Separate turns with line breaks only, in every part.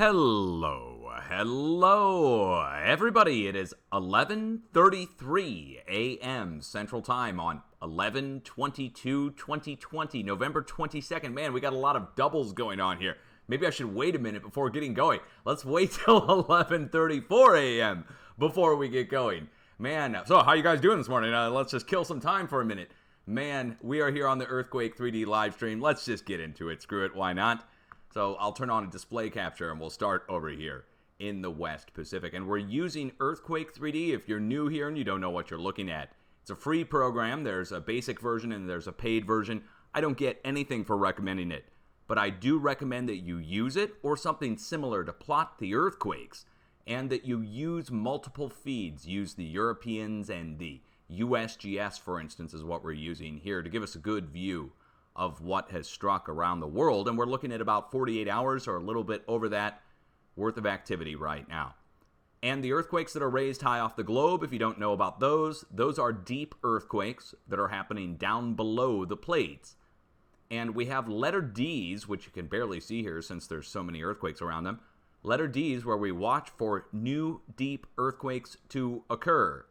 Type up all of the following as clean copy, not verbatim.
Hello, everybody. It is 11:33 a.m. Central Time on 11/22/2020, November 22nd. Man, we got a lot of doubles going on here. Maybe I should wait a minute before getting going. Let's wait till 11:34 a.m. before we get going. Man, so how you guys doing this morning? Let's just kill some time for a minute. Man, we are here on the Earthquake 3D live stream. Let's just get into it. Screw it, why not? So I'll turn on a display capture and we'll start over here in the West Pacific. And we're using Earthquake 3D. If you're new here and you don't know what you're looking at, it's a free program. There's a basic version and there's a paid version. I don't get anything for recommending it, but I do recommend that you use it or something similar to plot the earthquakes, and that you use multiple feeds. Use the Europeans and the USGS, for instance, is what we're using here to give us a good view of what has struck around the world. And we're looking at about 48 hours or a little bit over that worth of activity right now. And the earthquakes that are raised high off the globe, if you don't know about those are deep earthquakes that are happening down below the plates. And we have letter Ds, which you can barely see here since there's so many earthquakes around them. Letter Ds, where we watch for new deep earthquakes to occur.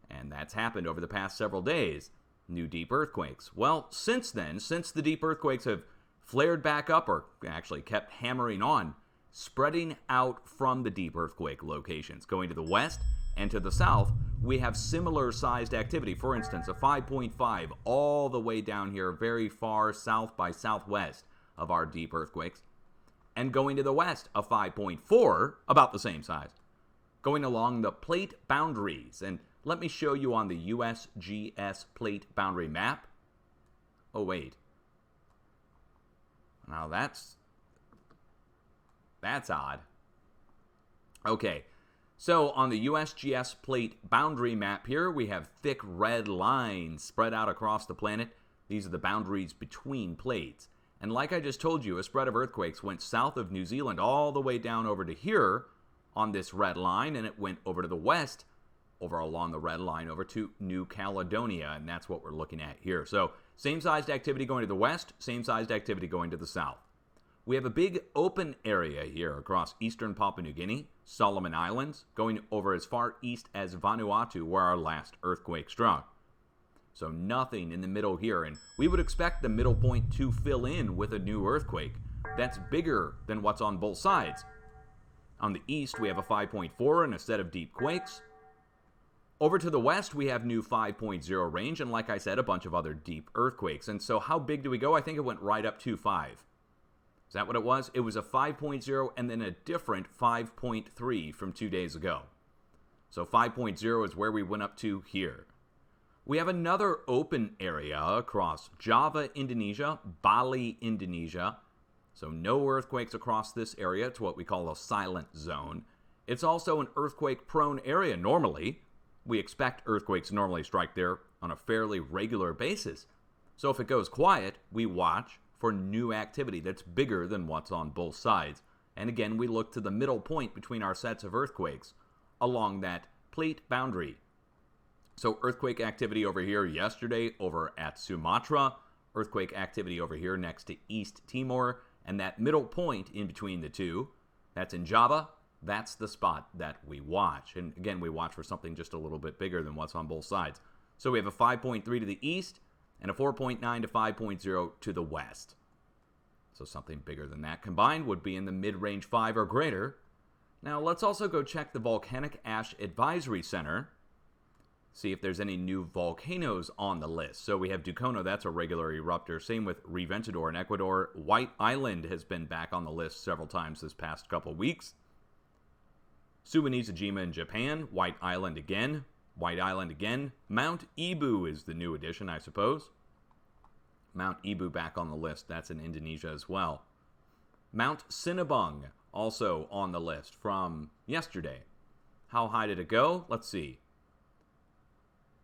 And that's happened over the past several days. New deep earthquakes. Well, since then, since the deep earthquakes have flared back up, or actually kept hammering on, spreading out from the deep earthquake locations, going to the west and to the south, we have similar sized activity. For instance, a 5.5 all the way down here, very far south by southwest of our deep earthquakes. And going to the west, a 5.4, about the same size, going along the plate boundaries. And let me show you on the USGS plate boundary map. Oh, wait. Now that's odd. Okay, so on the USGS plate boundary map here, we have thick red lines spread out across the planet. These are the boundaries between plates. And like I just told you, a spread of earthquakes went south of New Zealand all the way down over to here on this red line, and it went over to the west, over along the red line over to New Caledonia, and that's what we're looking at here. So same-sized activity going to the west, same-sized activity going to the south. We have a big open area here across eastern Papua New Guinea, Solomon Islands, going over as far east as Vanuatu, where our last earthquake struck. So nothing in the middle here, and we would expect the middle point to fill in with a new earthquake that's bigger than what's on both sides. On the east, we have a 5.4 and a set of deep quakes. Over to the west, we have new 5.0 range, and like I said, a bunch of other deep earthquakes. And so how big do we go? I think it went right up to 5. Is that what it was? It was a 5.0 and then a different 5.3 from 2 days ago. So 5.0 is where we went up to here. We have another open area across Java, Indonesia, Bali, Indonesia. So no earthquakes across this area. It's what we call a silent zone. It's also an earthquake-prone area normally. We expect earthquakes normally strike there on a fairly regular basis. So if it goes quiet, we watch for new activity that's bigger than what's on both sides. And again, we look to the middle point between our sets of earthquakes along that plate boundary. So earthquake activity over here yesterday over at Sumatra, earthquake activity over here next to East Timor, and that middle point in between the two, that's in Java. That's the spot that we watch. And again, we watch for something just a little bit bigger than what's on both sides. So we have a 5.3 to the east and a 4.9 to 5.0 to the west. So something bigger than that combined would be in the mid-range 5 or greater. Now let's also go check the Volcanic Ash Advisory Center. See if there's any new volcanoes on the list. So we have Ducono, that's a regular eruptor. Same with Reventador in Ecuador. White Island has been back on the list several times this past couple weeks. Suwanizajima in Japan, White Island again, White Island again. Mount Ibu is the new addition, I suppose. Mount Ibu back on the list, that's in Indonesia as well. Mount Sinabung, also on the list from yesterday. How high did it go? Let's see.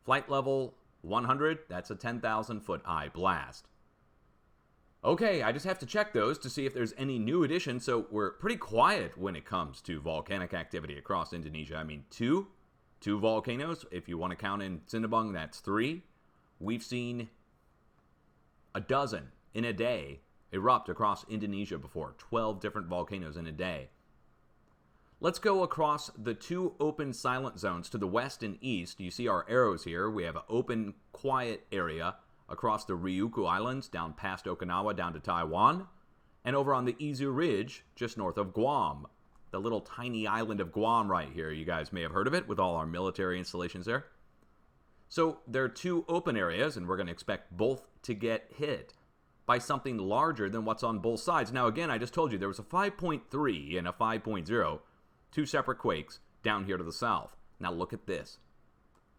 Flight level 100, that's a 10,000 foot high blast. Okay, I just have to check those to see if there's any new additions. So we're pretty quiet when it comes to volcanic activity across Indonesia. I mean, two volcanoes. If you want to count in Sinabung, that's 3. We've seen a dozen in a day erupt across Indonesia before. 12 different volcanoes in a day. Let's go across the two open silent zones to the west and east. You see our arrows here. We have an open, quiet area across the Ryukyu Islands, down past Okinawa, down to Taiwan, and over on the Izu Ridge, just north of Guam. The little tiny island of Guam right here. You guys may have heard of it with all our military installations there. So there are two open areas, and we're going to expect both to get hit by something larger than what's on both sides. Now, again, I just told you there was a 5.3 and a 5.0, two separate quakes down here to the south. Now, look at this.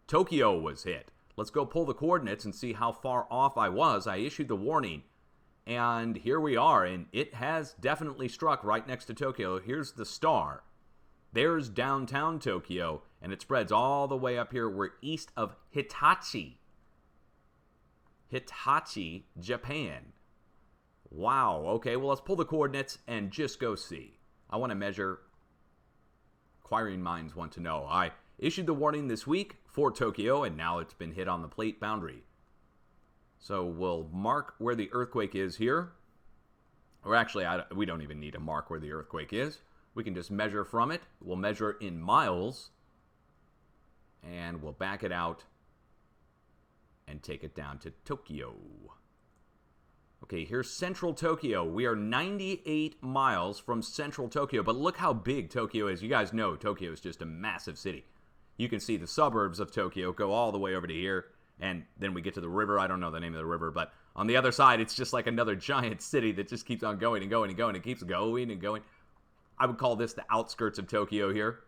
Tokyo was hit. Let's go pull the coordinates and see how far off I was. I issued the warning, and here we are, and it has definitely struck right next to Tokyo. Here's the star. There's downtown Tokyo, and it spreads all the way up here. We're east of Hitachi. Hitachi, Japan. Wow, okay, well, let's pull the coordinates and just go see. I want to measure. Inquiring minds want to know. I issued the warning this week for Tokyo, and now it's been hit on the plate boundary. So we'll mark where the earthquake is here. Or actually, we don't even need to mark where the earthquake is. We can just measure from it. We'll measure in miles. And we'll back it out and take it down to Tokyo. Okay, here's central Tokyo. We are 98 miles from central Tokyo, but look how big Tokyo is. You guys know Tokyo is just a massive city. You can see the suburbs of Tokyo go all the way over to here, and then we get to the river. I don't know the name of the river, but on the other side, it's just like another giant city that just keeps on going and going and going. It keeps going and going. I would call this the outskirts of Tokyo here.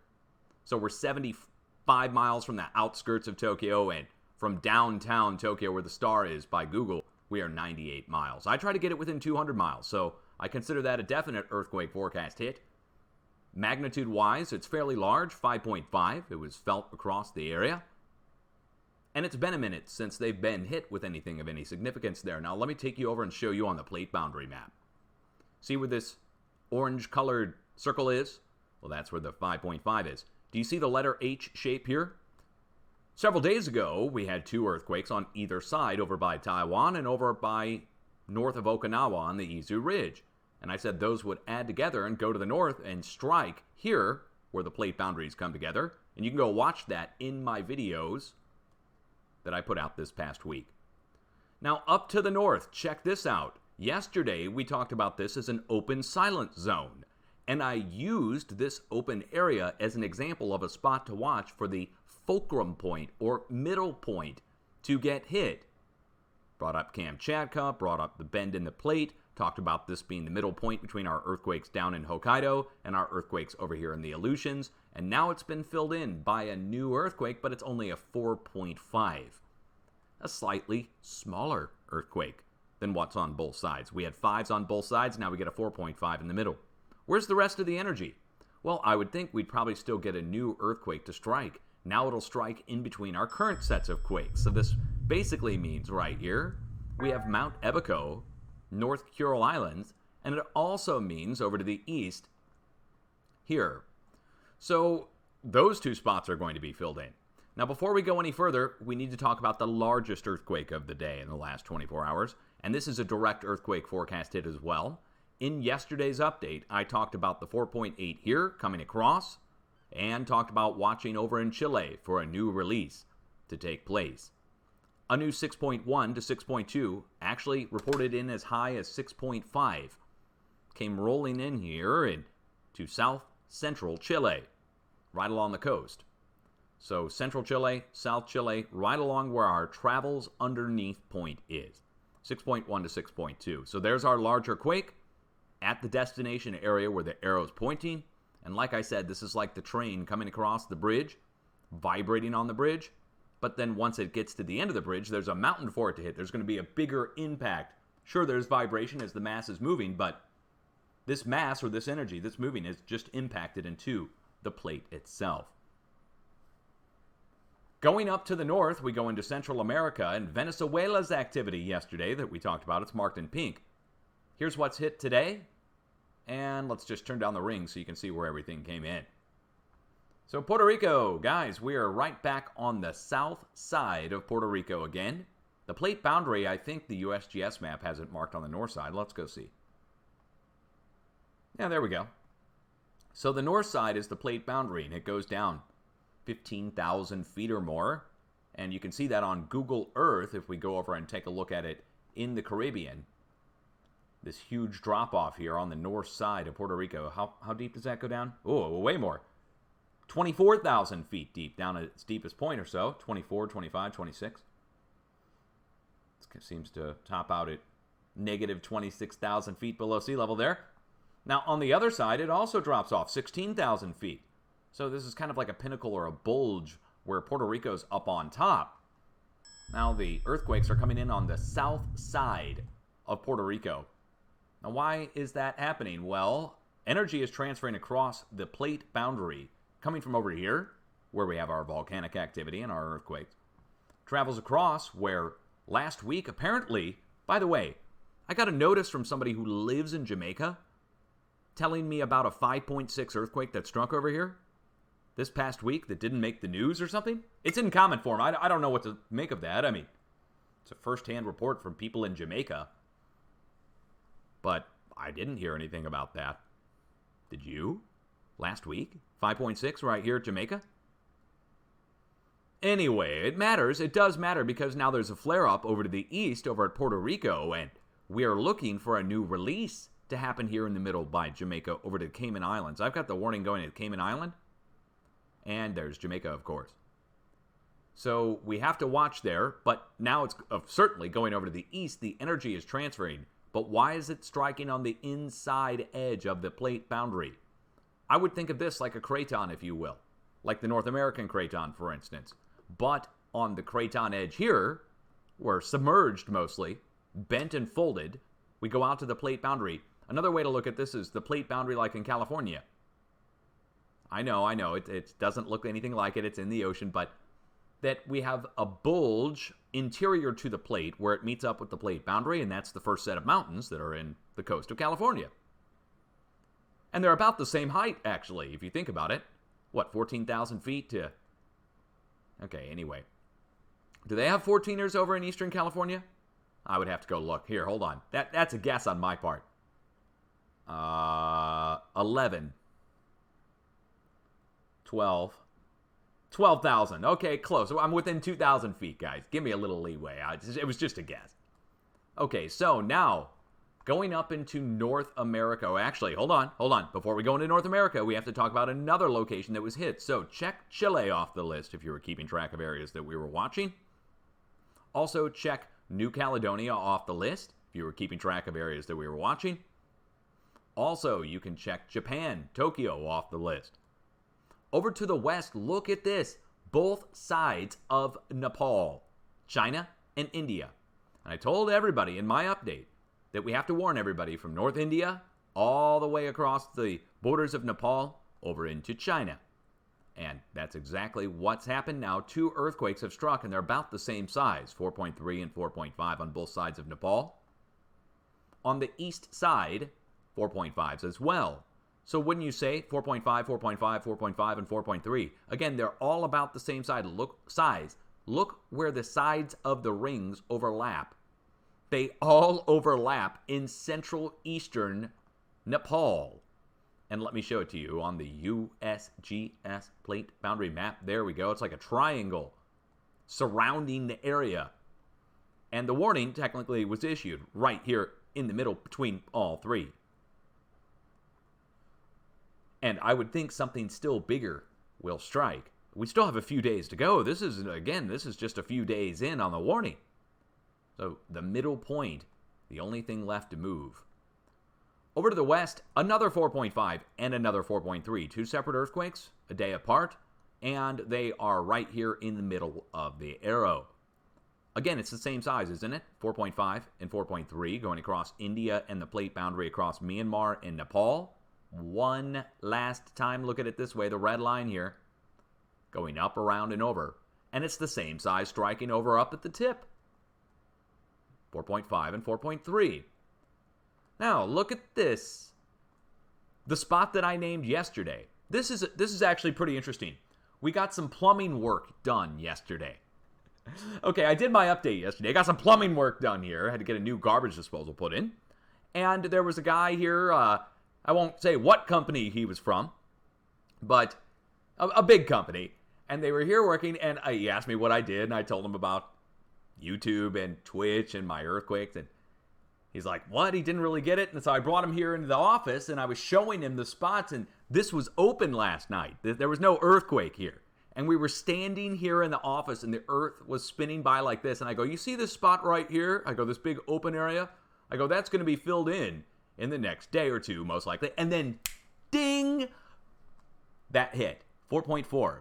So we're 75 miles from the outskirts of Tokyo, and from downtown Tokyo, where the star is by Google, we are 98 miles. I try to get it within 200 miles, so I consider that a definite earthquake forecast hit. Magnitude-wise, it's fairly large, 5.5. It was felt across the area. And it's been a minute since they've been hit with anything of any significance there. Now, let me take you over and show you on the plate boundary map. See where this orange-colored circle is? Well, that's where the 5.5 is. Do you see the letter H shape here? Several days ago, we had two earthquakes on either side, over by Taiwan and over by north of Okinawa on the Izu Ridge. And I said those would add together and go to the north and strike here, where the plate boundaries come together. And you can go watch that in my videos that I put out this past week. Now, up to the north, check this out. Yesterday, we talked about this as an open silent zone. And I used this open area as an example of a spot to watch for the fulcrum point or middle point to get hit. Brought up Kamchatka, brought up the bend in the plate, talked about this being the middle point between our earthquakes down in Hokkaido and our earthquakes over here in the Aleutians, and now it's been filled in by a new earthquake, but it's only a 4.5. A slightly smaller earthquake than what's on both sides. We had 5s on both sides, now we get a 4.5 in the middle. Where's the rest of the energy? Well, I would think we'd probably still get a new earthquake to strike. Now it'll strike in between our current sets of quakes. So this basically means right here, we have Mount Ebuko, North Kuril Islands, and it also means over to the east here. So those two spots are going to be filled in. Now, before we go any further, we need to talk about the largest earthquake of the day in the last 24 hours, and this is a direct earthquake forecast hit as well. In yesterday's update, I talked about the 4.8 here coming across, and talked about watching over in Chile for a new release to take place. A new 6.1 to 6.2 actually reported in as high as 6.5. Came rolling in here to south central Chile, right along the coast. So central Chile, south Chile, right along where our travels underneath point is. 6.1 to 6.2. So there's our larger quake at the destination area where the arrow's pointing. And like I said, this is like the train coming across the bridge, vibrating on the bridge. But then once it gets to the end of the bridge, there's a mountain for it to hit. There's going to be a bigger impact. Sure, there's vibration as the mass is moving, but this mass or this energy that's moving is just impacted into the plate itself. Going up to the north, we go into Central America, and Venezuela's activity yesterday that we talked about, it's marked in pink. Here's what's hit today. And let's just turn down the ring so you can see where everything came in. So Puerto Rico, guys, we are right back on the south side of Puerto Rico again. The plate boundary, I think the USGS map has it marked on the north side. Let's go see. Yeah, there we go. So the north side is the plate boundary, and it goes down 15,000 feet or more. And you can see that on Google Earth if we go over and take a look at it in the Caribbean. This huge drop-off here on the north side of Puerto Rico. How deep does that go down? Oh, way more. 24,000 feet deep, down at its deepest point or so. 24, 25, 26. It seems to top out at negative 26,000 feet below sea level there. Now, on the other side, it also drops off 16,000 feet. So this is kind of like a pinnacle or a bulge where Puerto Rico's up on top. Now, the earthquakes are coming in on the south side of Puerto Rico. Now, why is that happening? Well, energy is transferring across the plate boundary, coming from over here, where we have our volcanic activity and our earthquakes. Travels across where last week, apparently, by the way, I got a notice from somebody who lives in Jamaica telling me about a 5.6 earthquake that struck over here this past week that didn't make the news or something. It's in comment form. I don't know what to make of that. I mean, it's a first-hand report from people in Jamaica. But I didn't hear anything about that. Did you? Last week? 5.6 right here at Jamaica? Anyway, it matters. It does matter because now there's a flare-up over to the east over at Puerto Rico, and we are looking for a new release to happen here in the middle by Jamaica over to Cayman Islands. I've got the warning going to Cayman Island, and there's Jamaica, of course. So we have to watch there, but now it's certainly going over to the east. The energy is transferring, but why is it striking on the inside edge of the plate boundary? I would think of this like a craton, if you will, like the North American craton, for instance. But on the craton edge here, we're submerged mostly, bent and folded. We go out to the plate boundary. Another way to look at this is the plate boundary like in California. I know, it doesn't look anything like it. It's in the ocean, but that we have a bulge interior to the plate where it meets up with the plate boundary, and that's the first set of mountains that are in the coast of California. And they're about the same height, actually, if you think about it. What, 14,000 feet to... Okay, anyway. Do they have 14ers over in Eastern California? I would have to go look. Here, hold on. That's a guess on my part. 11. 12. 12,000. Okay, close. I'm within 2,000 feet, guys. Give me a little leeway. It was just a guess. Okay, so now, going up into North America. Oh, actually, hold on. Before we go into North America, we have to talk about another location that was hit. So check Chile off the list if you were keeping track of areas that we were watching. Also, check New Caledonia off the list if you were keeping track of areas that we were watching. Also, you can check Japan, Tokyo off the list. Over to the west, look at this. Both sides of Nepal, China and India. And I told everybody in my update that we have to warn everybody from North India all the way across the borders of Nepal over into China. And that's exactly what's happened now. 2 earthquakes have struck, and they're about the same size, 4.3 and 4.5 on both sides of Nepal. On the east side, 4.5s as well. So wouldn't you say 4.5, 4.5, 4.5, and 4.3? Again, they're all about the same size. Look where the sides of the rings overlap. They all overlap in central eastern Nepal. And let me show it to you on the USGS plate boundary map. There we go. It's like a triangle surrounding the area. And the warning technically was issued right here in the middle between all 3. And I would think something still bigger will strike. We still have a few days to go. This is just a few days in on the warning. So the middle point, the only thing left to move. Over to the west, another 4.5 and another 4.3. 2 separate earthquakes, a day apart, and they are right here in the middle of the arrow. Again, it's the same size, isn't it? 4.5 and 4.3 going across India and the plate boundary across Myanmar and Nepal. One last time, look at it this way, the red line here, going up, around, and over. And it's the same size striking over up at the tip. 4.5 and 4.3. Now, look at this. The spot that I named yesterday. This is actually pretty interesting. We got some plumbing work done yesterday. Okay, I did my update yesterday. I got some plumbing work done here. I had to get a new garbage disposal put in. And there was a guy here, I won't say what company he was from, but a big company. And they were here working, and he asked me what I did, and I told him about YouTube and Twitch and my earthquakes, and he's like, what? He didn't really get it. And so I brought him here into the office, and I was showing him the spots, and this was open last night. There was no earthquake here. And we were standing here in the office, and the earth was spinning by like this. And I go, you see this spot right here? I go, this big open area? I go, that's going to be filled in the next day or two, most likely. And then, ding, that hit, 4.4.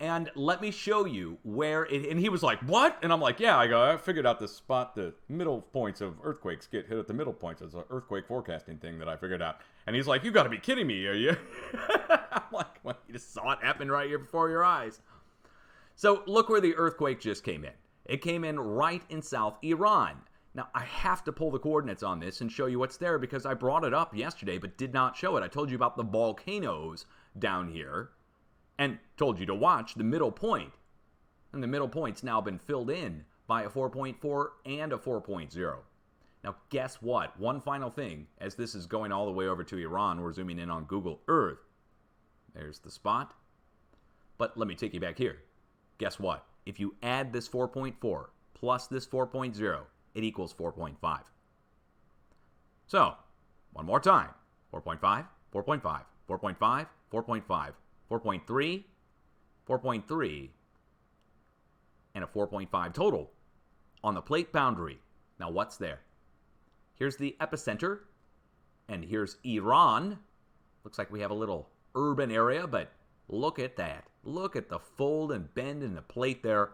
And let me show you where it, and he was like, what? And I'm like, yeah, I figured out the spot, the middle points of earthquakes get hit at the middle points. It's an earthquake forecasting thing that I figured out. And he's like, you got to be kidding me, are you? I'm like, well, you just saw it happen right here before your eyes. So look where the earthquake just came in. It came in right in South Iran. Now, I have to pull the coordinates on this and show you what's there because I brought it up yesterday but did not show it. I told you about the volcanoes down here and told you to watch the middle point. And the middle point's now been filled in by a 4.4 and a 4.0. Now, guess what? One final thing, as this is going all the way over to Iran, we're zooming in on Google Earth. There's the spot. But let me take you back here. Guess what? If you add this 4.4 plus this 4.0, it equals 4.5. So, one more time. 4.5, 4.5, 4.5, 4.5. 4.3, 4.3, and a 4.5 total on the plate boundary. Now, what's there? Here's the epicenter, and here's Iran. Looks like we have a little urban area, but look at that. Look at the fold and bend in the plate there.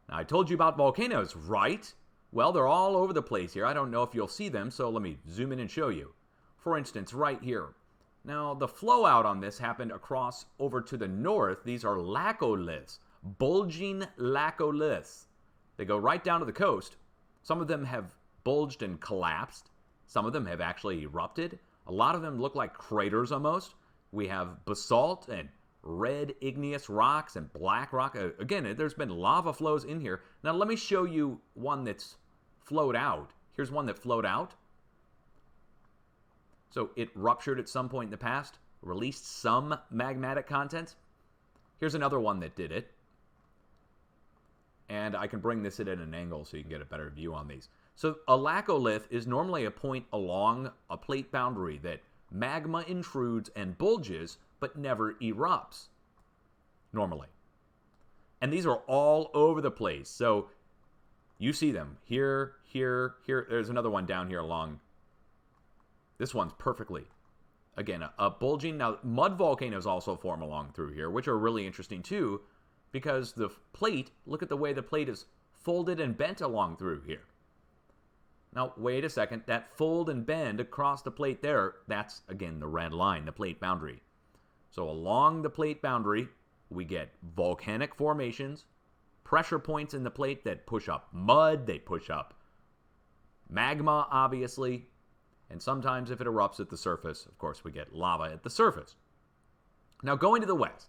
Now, I told you about volcanoes, right? Well, they're all over the place here. I don't know if you'll see them, so let me zoom in and show you. For instance, right here. Now, the flow out on this happened across over to the north. These are laccoliths, bulging laccoliths. They go right down to the coast. Some of them have bulged and collapsed. Some of them have actually erupted. A lot of them look like craters almost. We have basalt and red igneous rocks and black rock. Again, there's been lava flows in here. Now, let me show you one that's flowed out. Here's one that flowed out. So it ruptured at some point in the past, released some magmatic content. Here's another one that did it. And I can bring this in at an angle so you can get a better view on these. So a laccolith is normally a point along a plate boundary that magma intrudes and bulges, but never erupts, normally. And these are all over the place. So you see them here, here, here. There's another one down here along. This one's perfectly, again, a bulging. Now, mud volcanoes also form along through here, which are really interesting too, because the plate, look at the way the plate is folded and bent along through here. Now, wait a second. That fold and bend across the plate there, that's, again, the red line, the plate boundary. So along the plate boundary, we get volcanic formations, pressure points in the plate that push up mud, they push up magma, obviously. And sometimes if it erupts at the surface, of course, we get lava at the surface. Now, going to the west,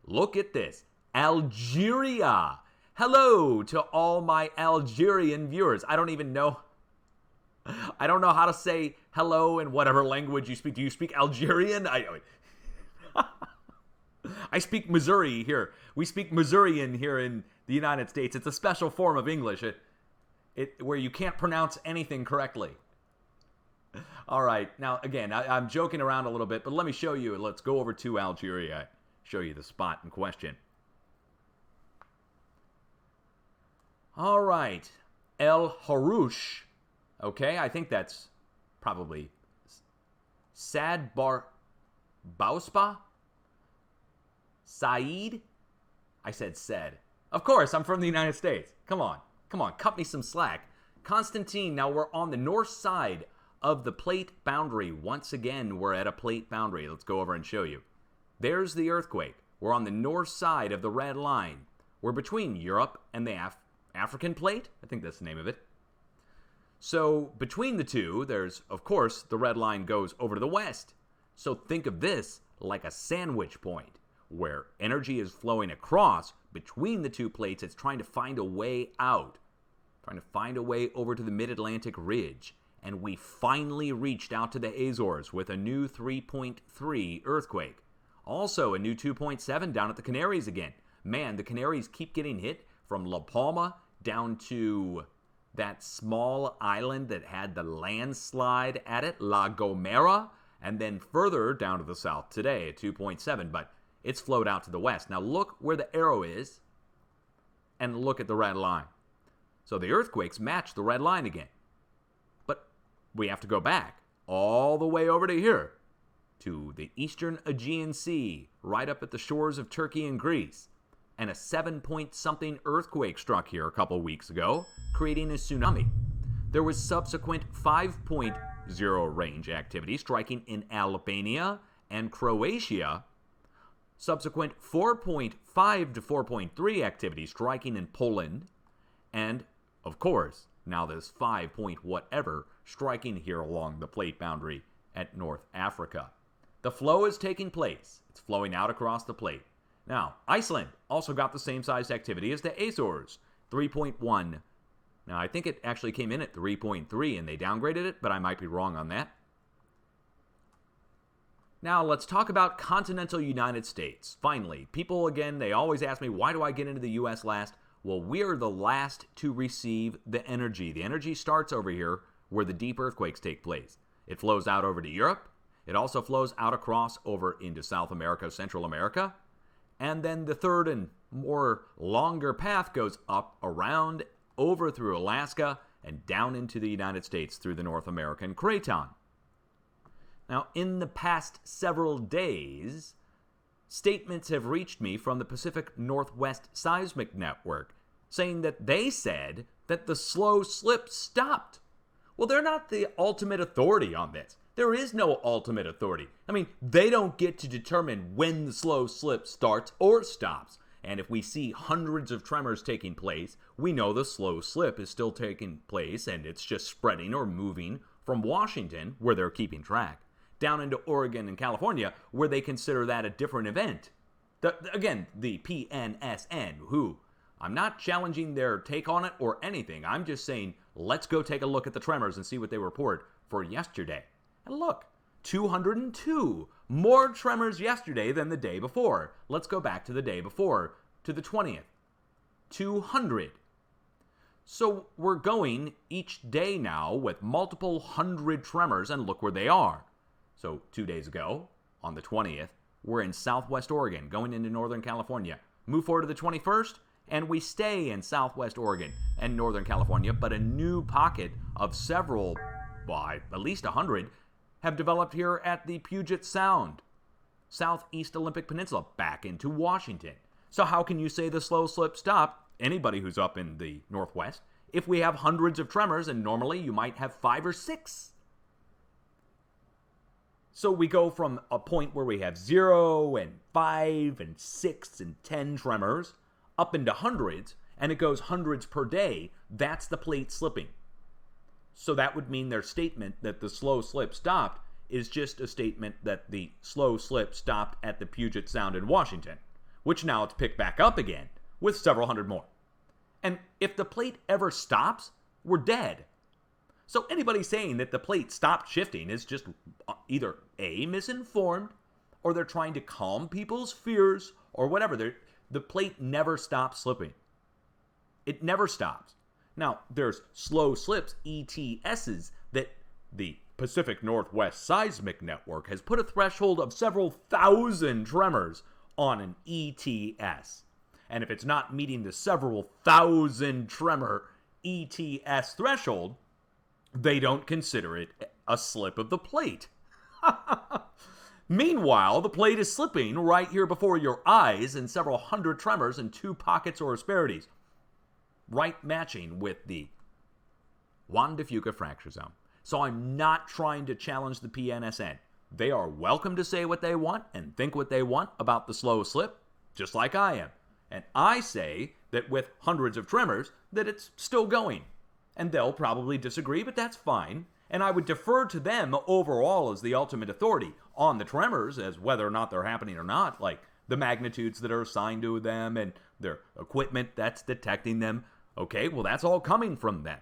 look at this. Algeria. Hello to all my Algerian viewers. I don't know how to say hello in whatever language you speak. Do you speak Algerian? I speak Missouri here. We speak Missourian here in the United States. It's a special form of English where you can't pronounce anything correctly. All right. Now, again, I'm joking around a little bit, but let me show you. Let's go over to Algeria. Show you the spot in question. All right. El Harouche. Okay, I think that's probably Sad Bar Bauspa? Said? I said said. Of course, I'm from the United States. Come on, cut me some slack. Constantine, now we're on the north side of the plate boundary. Once again, we're at a plate boundary. Let's go over and show you. There's the earthquake. We're on the north side of the red line. We're between Europe and the African plate. I think that's the name of it. So between the two, there's, of course, the red line goes over to the west. So think of this like a sandwich point where energy is flowing across between the two plates. It's trying to find a way out, trying to find a way over to the mid-Atlantic ridge. And we finally reached out to the Azores with a new 3.3 earthquake. Also, a new 2.7 down at the Canaries again. Man, the Canaries keep getting hit from La Palma down to that small island that had the landslide at it, La Gomera, and then further down to the south today, a 2.7, but it's flowed out to the west. Now look where the arrow is, and look at the red line. So the earthquakes match the red line again. But we have to go back all the way over to here, to the eastern Aegean Sea, right up at the shores of Turkey and Greece. And a 7-point-something earthquake struck here a couple weeks ago, creating a tsunami. There was subsequent 5.0 range activity striking in Albania and Croatia. Subsequent 4.5 to 4.3 activity striking in Poland. And, of course, now this 5 point whatever striking here along the plate boundary at North Africa. The flow is taking place. It's flowing out across the plate. Now, Iceland also got the same sized activity as the Azores, 3.1. Now, I think it actually came in at 3.3 and they downgraded it, but I might be wrong on that. Now, let's talk about continental United States. Finally, people, again, they always ask me, why do I get into the U.S. last? Well, we're the last to receive the energy. The energy starts over here where the deep earthquakes take place. It flows out over to Europe. It also flows out across over into South America, Central America. And then the third and more longer path goes up, around, over through Alaska, and down into the United States through the North American Craton. Now, in the past several days, statements have reached me from the Pacific Northwest Seismic Network saying that they said that the slow slip stopped. Well, they're not the ultimate authority on this. There is no ultimate authority. I mean, they don't get to determine when the slow slip starts or stops. And if we see hundreds of tremors taking place, we know the slow slip is still taking place and it's just spreading or moving from Washington, where they're keeping track, down into Oregon and California, where they consider that a different event. Again, the PNSN, who I'm not challenging their take on it or anything. I'm just saying, let's go take a look at the tremors and see what they report for yesterday. And look, 202 more tremors yesterday than the day before. Let's go back to the day before, to the 20th. 200. So we're going each day now with multiple hundred tremors, and look where they are. So 2 days ago, on the 20th, we're in Southwest Oregon, going into Northern California. Move forward to the 21st, and we stay in Southwest Oregon and Northern California, but a new pocket of several, at least 100, have developed here at the Puget Sound, Southeast Olympic Peninsula, back into Washington. So how can you say the slow slip stopped, anybody who's up in the Northwest, if we have hundreds of tremors and normally you might have 5 or 6? So we go from a point where we have 0 and 5 and 6 and 10 tremors up into hundreds, and it goes hundreds per day. That's the plate slipping. So that would mean their statement that the slow slip stopped is just a statement that the slow slip stopped at the Puget Sound in Washington, which now it's picked back up again with several hundred more. And if the plate ever stops, we're dead. So anybody saying that the plate stopped shifting is just either A, misinformed, or they're trying to calm people's fears, or whatever. The plate never stops slipping. It never stops. Now, there's slow slips, ETSs, that the Pacific Northwest Seismic Network has put a threshold of several thousand tremors on an ETS. And if it's not meeting the several thousand tremor ETS threshold, they don't consider it a slip of the plate. Meanwhile, the plate is slipping right here before your eyes in several hundred tremors and 2 pockets or asperities, right matching with the Juan de Fuca fracture zone. So I'm not trying to challenge the PNSN. They are welcome to say what they want and think what they want about the slow slip, just like I am. And I say that with hundreds of tremors, that it's still going. And they'll probably disagree, but that's fine. And I would defer to them overall as the ultimate authority on the tremors, as whether or not they're happening or not, like the magnitudes that are assigned to them and their equipment that's detecting them. Okay, well, that's all coming from them.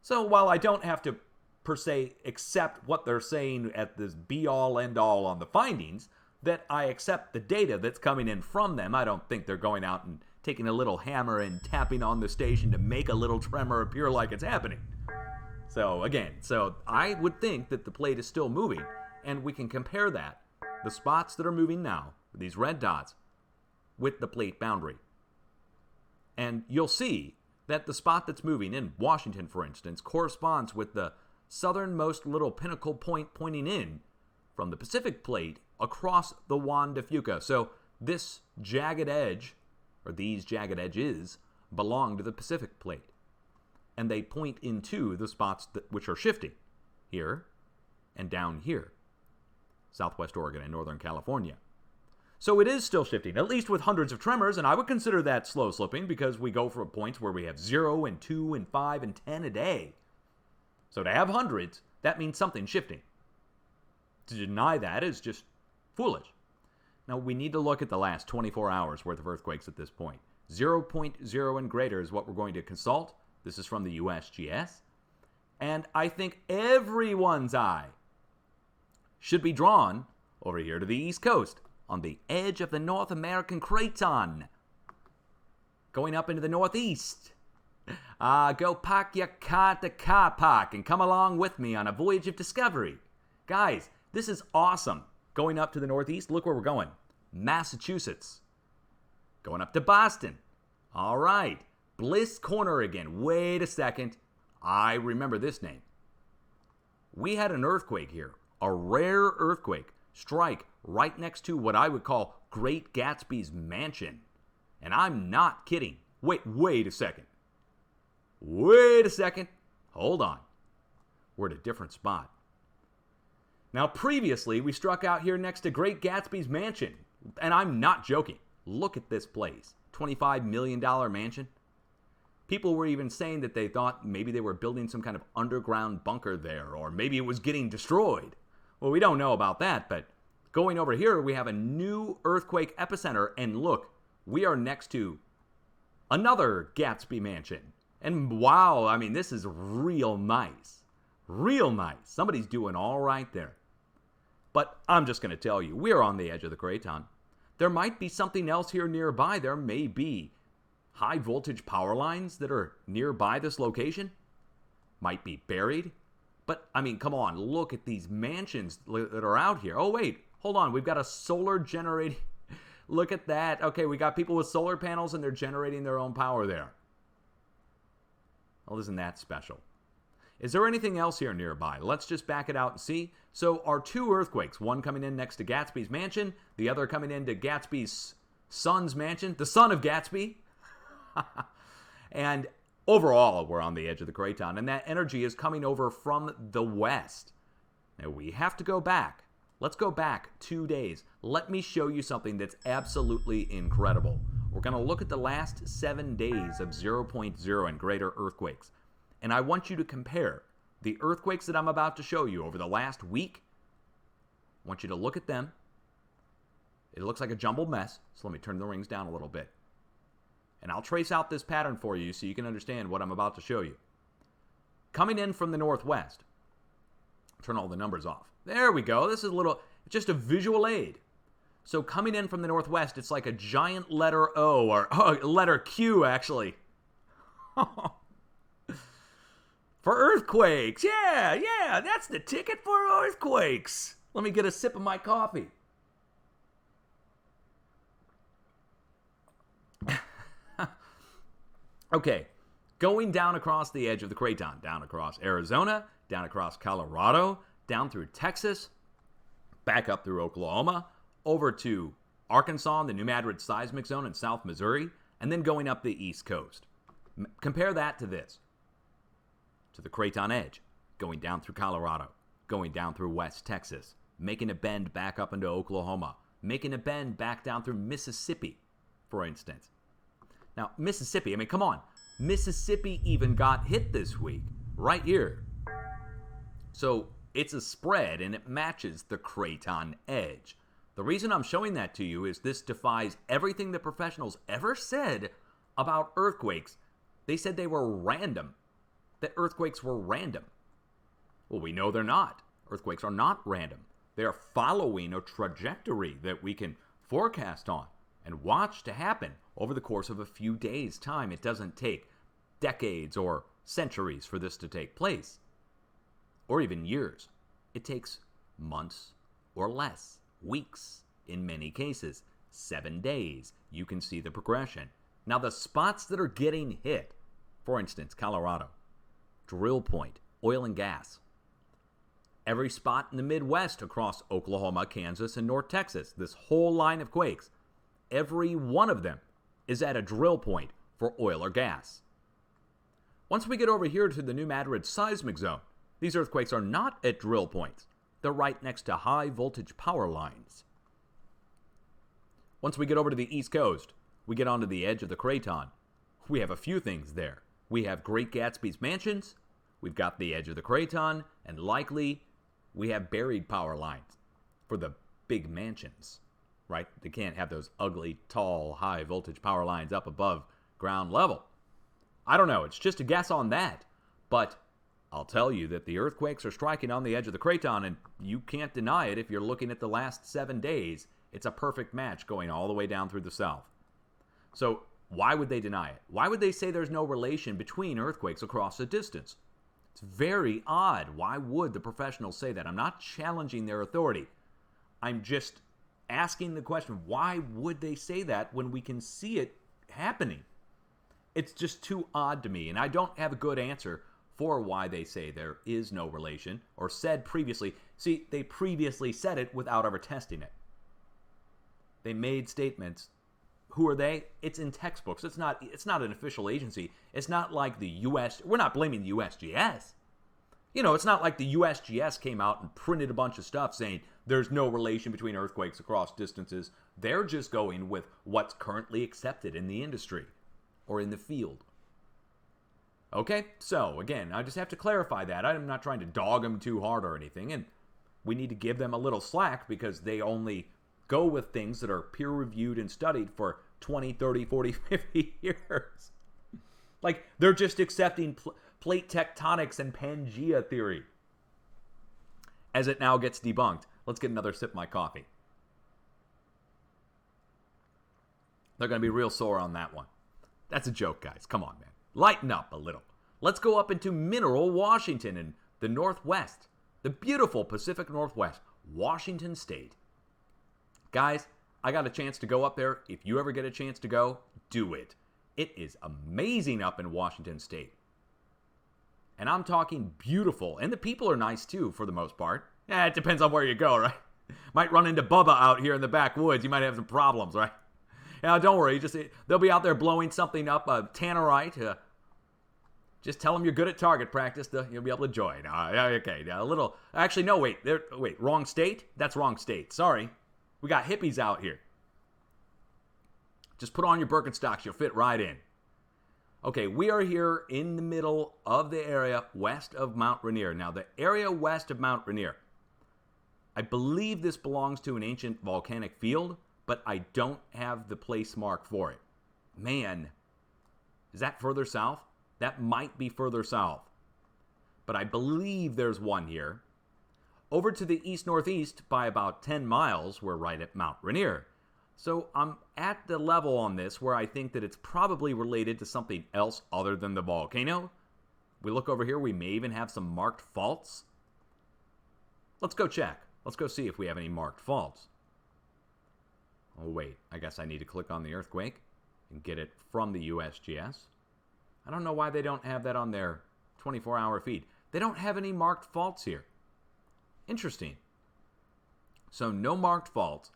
So while I don't have to, per se, accept what they're saying at this be-all, end-all on the findings, that I accept the data that's coming in from them. I don't think they're going out and taking a little hammer and tapping on the station to make a little tremor appear like it's happening. So I would think that the plate is still moving, and we can compare that, the spots that are moving now, these red dots, with the plate boundary. And you'll see that the spot that's moving in Washington, for instance, corresponds with the southernmost little pinnacle point pointing in from the Pacific plate across the Juan de Fuca. So this jagged edge, or these jagged edges, belong to the Pacific plate. And they point into the spots which are shifting, here and down here, Southwest Oregon and Northern California. So it is still shifting, at least with hundreds of tremors, and I would consider that slow slipping because we go from points where we have 0 and 2 and 5 and 10 a day. So to have hundreds, that means something shifting. To deny that is just foolish. Now, we need to look at the last 24 hours worth of earthquakes at this point. 0.0 and greater is what we're going to consult. This is from the USGS. And I think everyone's eye should be drawn over here to the East Coast, on the edge of the North American Craton, going up into the Northeast. Go park your car at the car park and come along with me on a voyage of discovery. Guys, this is awesome. Going up to the Northeast, look where we're going. Massachusetts. Going up to Boston. All right. Bliss Corner again. Wait a second. I remember this name. We had an earthquake here, a rare earthquake, strike right next to what I would call Great Gatsby's mansion. And I'm not kidding. Wait a second. Wait a second. Hold on. We're at a different spot. Now, previously, we struck out here next to Great Gatsby's mansion. And I'm not joking. Look at this place. $25 million mansion. People were even saying that they thought maybe they were building some kind of underground bunker there, or maybe it was getting destroyed. Well, we don't know about that, but going over here, we have a new earthquake epicenter, and look, we are next to another Gatsby mansion. And wow, I mean, this is real nice. Real nice. Somebody's doing all right there. But I'm just going to tell you, we're on the edge of the Craton. There might be something else here nearby. There may be high voltage power lines that are nearby this location. Might be buried. But, I mean, come on, look at these mansions that are out here. Oh, wait, hold on. We've got a solar generating. Look at that. Okay, we got people with solar panels and they're generating their own power there. Well, isn't that special? Is there anything else here nearby? Let's just back it out and see. So our two earthquakes, one coming in next to Gatsby's mansion, the other coming into Gatsby's son's mansion, the son of Gatsby. And overall, we're on the edge of the Craton, and that energy is coming over from the west. Now, we have to go back. Let's go back 2 days. Let me show you something that's absolutely incredible. We're going to look at the last 7 days of 0.0 and greater earthquakes. And I want you to compare the earthquakes that I'm about to show you over the last week. I want you to look at them. It looks like a jumbled mess, so let me turn the rings down a little bit. And I'll trace out this pattern for you so you can understand what I'm about to show you. Coming in from the northwest. Turn all the numbers off. There we go. This is just a visual aid. So coming in from the northwest, it's like a giant letter O, or letter Q, actually. For earthquakes. Yeah, that's the ticket for earthquakes. Let me get a sip of my coffee. Okay, going down across the edge of the Craton, down across Arizona, down across Colorado, down through Texas, back up through Oklahoma, over to Arkansas and the New Madrid seismic zone in South Missouri, and then going up the East Coast. Compare that to this, to the Craton edge, going down through Colorado, going down through West Texas, making a bend back up into Oklahoma, making a bend back down through Mississippi, for instance. Now, Mississippi, I mean, come on. Mississippi even got hit this week, right here. So it's a spread, and it matches the Craton edge. The reason I'm showing that to you is this defies everything the professionals ever said about earthquakes. They said they were random, that earthquakes were random. Well, we know they're not. Earthquakes are not random. They are following a trajectory that we can forecast on and watch to happen over the course of a few days' time. It doesn't take decades or centuries for this to take place, or even years. It takes months or less, weeks in many cases, 7 days. You can see the progression. Now, the spots that are getting hit, for instance, Colorado, drill point, oil and gas. Every spot in the Midwest across Oklahoma, Kansas, and North Texas, this whole line of quakes, every one of them is at a drill point for oil or gas. Once we get over here to the New Madrid seismic zone, these earthquakes are not at drill points. They're right next to high voltage power lines. Once we get over to the East Coast, we get onto the edge of the Craton. We have a few things there. We have Great Gatsby's mansions, we've got the edge of the Craton, and likely we have buried power lines for the big mansions, right? They can't have those ugly, tall, high voltage power lines up above ground level. I don't know, it's just a guess on that, but I'll tell you that the earthquakes are striking on the edge of the Craton, and you can't deny it if you're looking at the last 7 days. It's a perfect match going all the way down through the south. So why would they deny it? Why would they say there's no relation between earthquakes across a distance? It's very odd. Why would the professionals say that? I'm not challenging their authority. I'm just asking the question, why would they say that when we can see it happening? It's just too odd to me, and I don't have a good answer for why they say there is no relation, or said previously. See, they previously said it without ever testing it. They made statements. Who are they? It's in textbooks. It's not an official agency. It's not like the US. We're not blaming the USGS. It's not like the USGS came out and printed a bunch of stuff saying there's no relation between earthquakes across distances. They're just going with what's currently accepted in the industry or in the field. Okay, so again, I just have to clarify that. I'm not trying to dog them too hard or anything, and we need to give them a little slack because they only go with things that are peer-reviewed and studied for 20, 30, 40, 50 years. Like, they're just accepting plate tectonics and Pangea theory as it now gets debunked. Let's get another sip of my coffee. They're going to be real sore on that one. That's a joke, guys. Come on, man. Lighten up a little. Let's go up into Mineral, Washington in the Northwest. The beautiful Pacific Northwest, Washington State. Guys, I got a chance to go up there. If you ever get a chance to go, do it. It is amazing up in Washington State. And I'm talking beautiful. And the people are nice too, for the most part. It depends on where you go, right? Might run into Bubba out here in the backwoods. You might have some problems, right? Now, don't worry. They'll be out there blowing something up, tannerite. Just tell them you're good at target practice. You'll be able to join. Okay, a little. Actually, no, wait. Wrong state? That's wrong state. Sorry. We got hippies out here. Just put on your Birkenstocks. You'll fit right in. Okay, we are here in the middle of the area west of Mount Rainier. Now, the area west of Mount Rainier, I believe this belongs to an ancient volcanic field, but I don't have the place mark for it. Man, is that further south? That might be further south. But I believe there's one here. Over to the east-northeast by about 10 miles, we're right at Mount Rainier. So I'm at the level on this where I think that it's probably related to something else other than the volcano. We look over here, we may even have some marked faults. Let's go check. Let's go see if we have any marked faults. Oh wait, I guess I need to click on the earthquake and get it from the USGS. I don't know why they don't have that on their 24-hour feed. They don't have any marked faults here. Interesting. So no marked faults.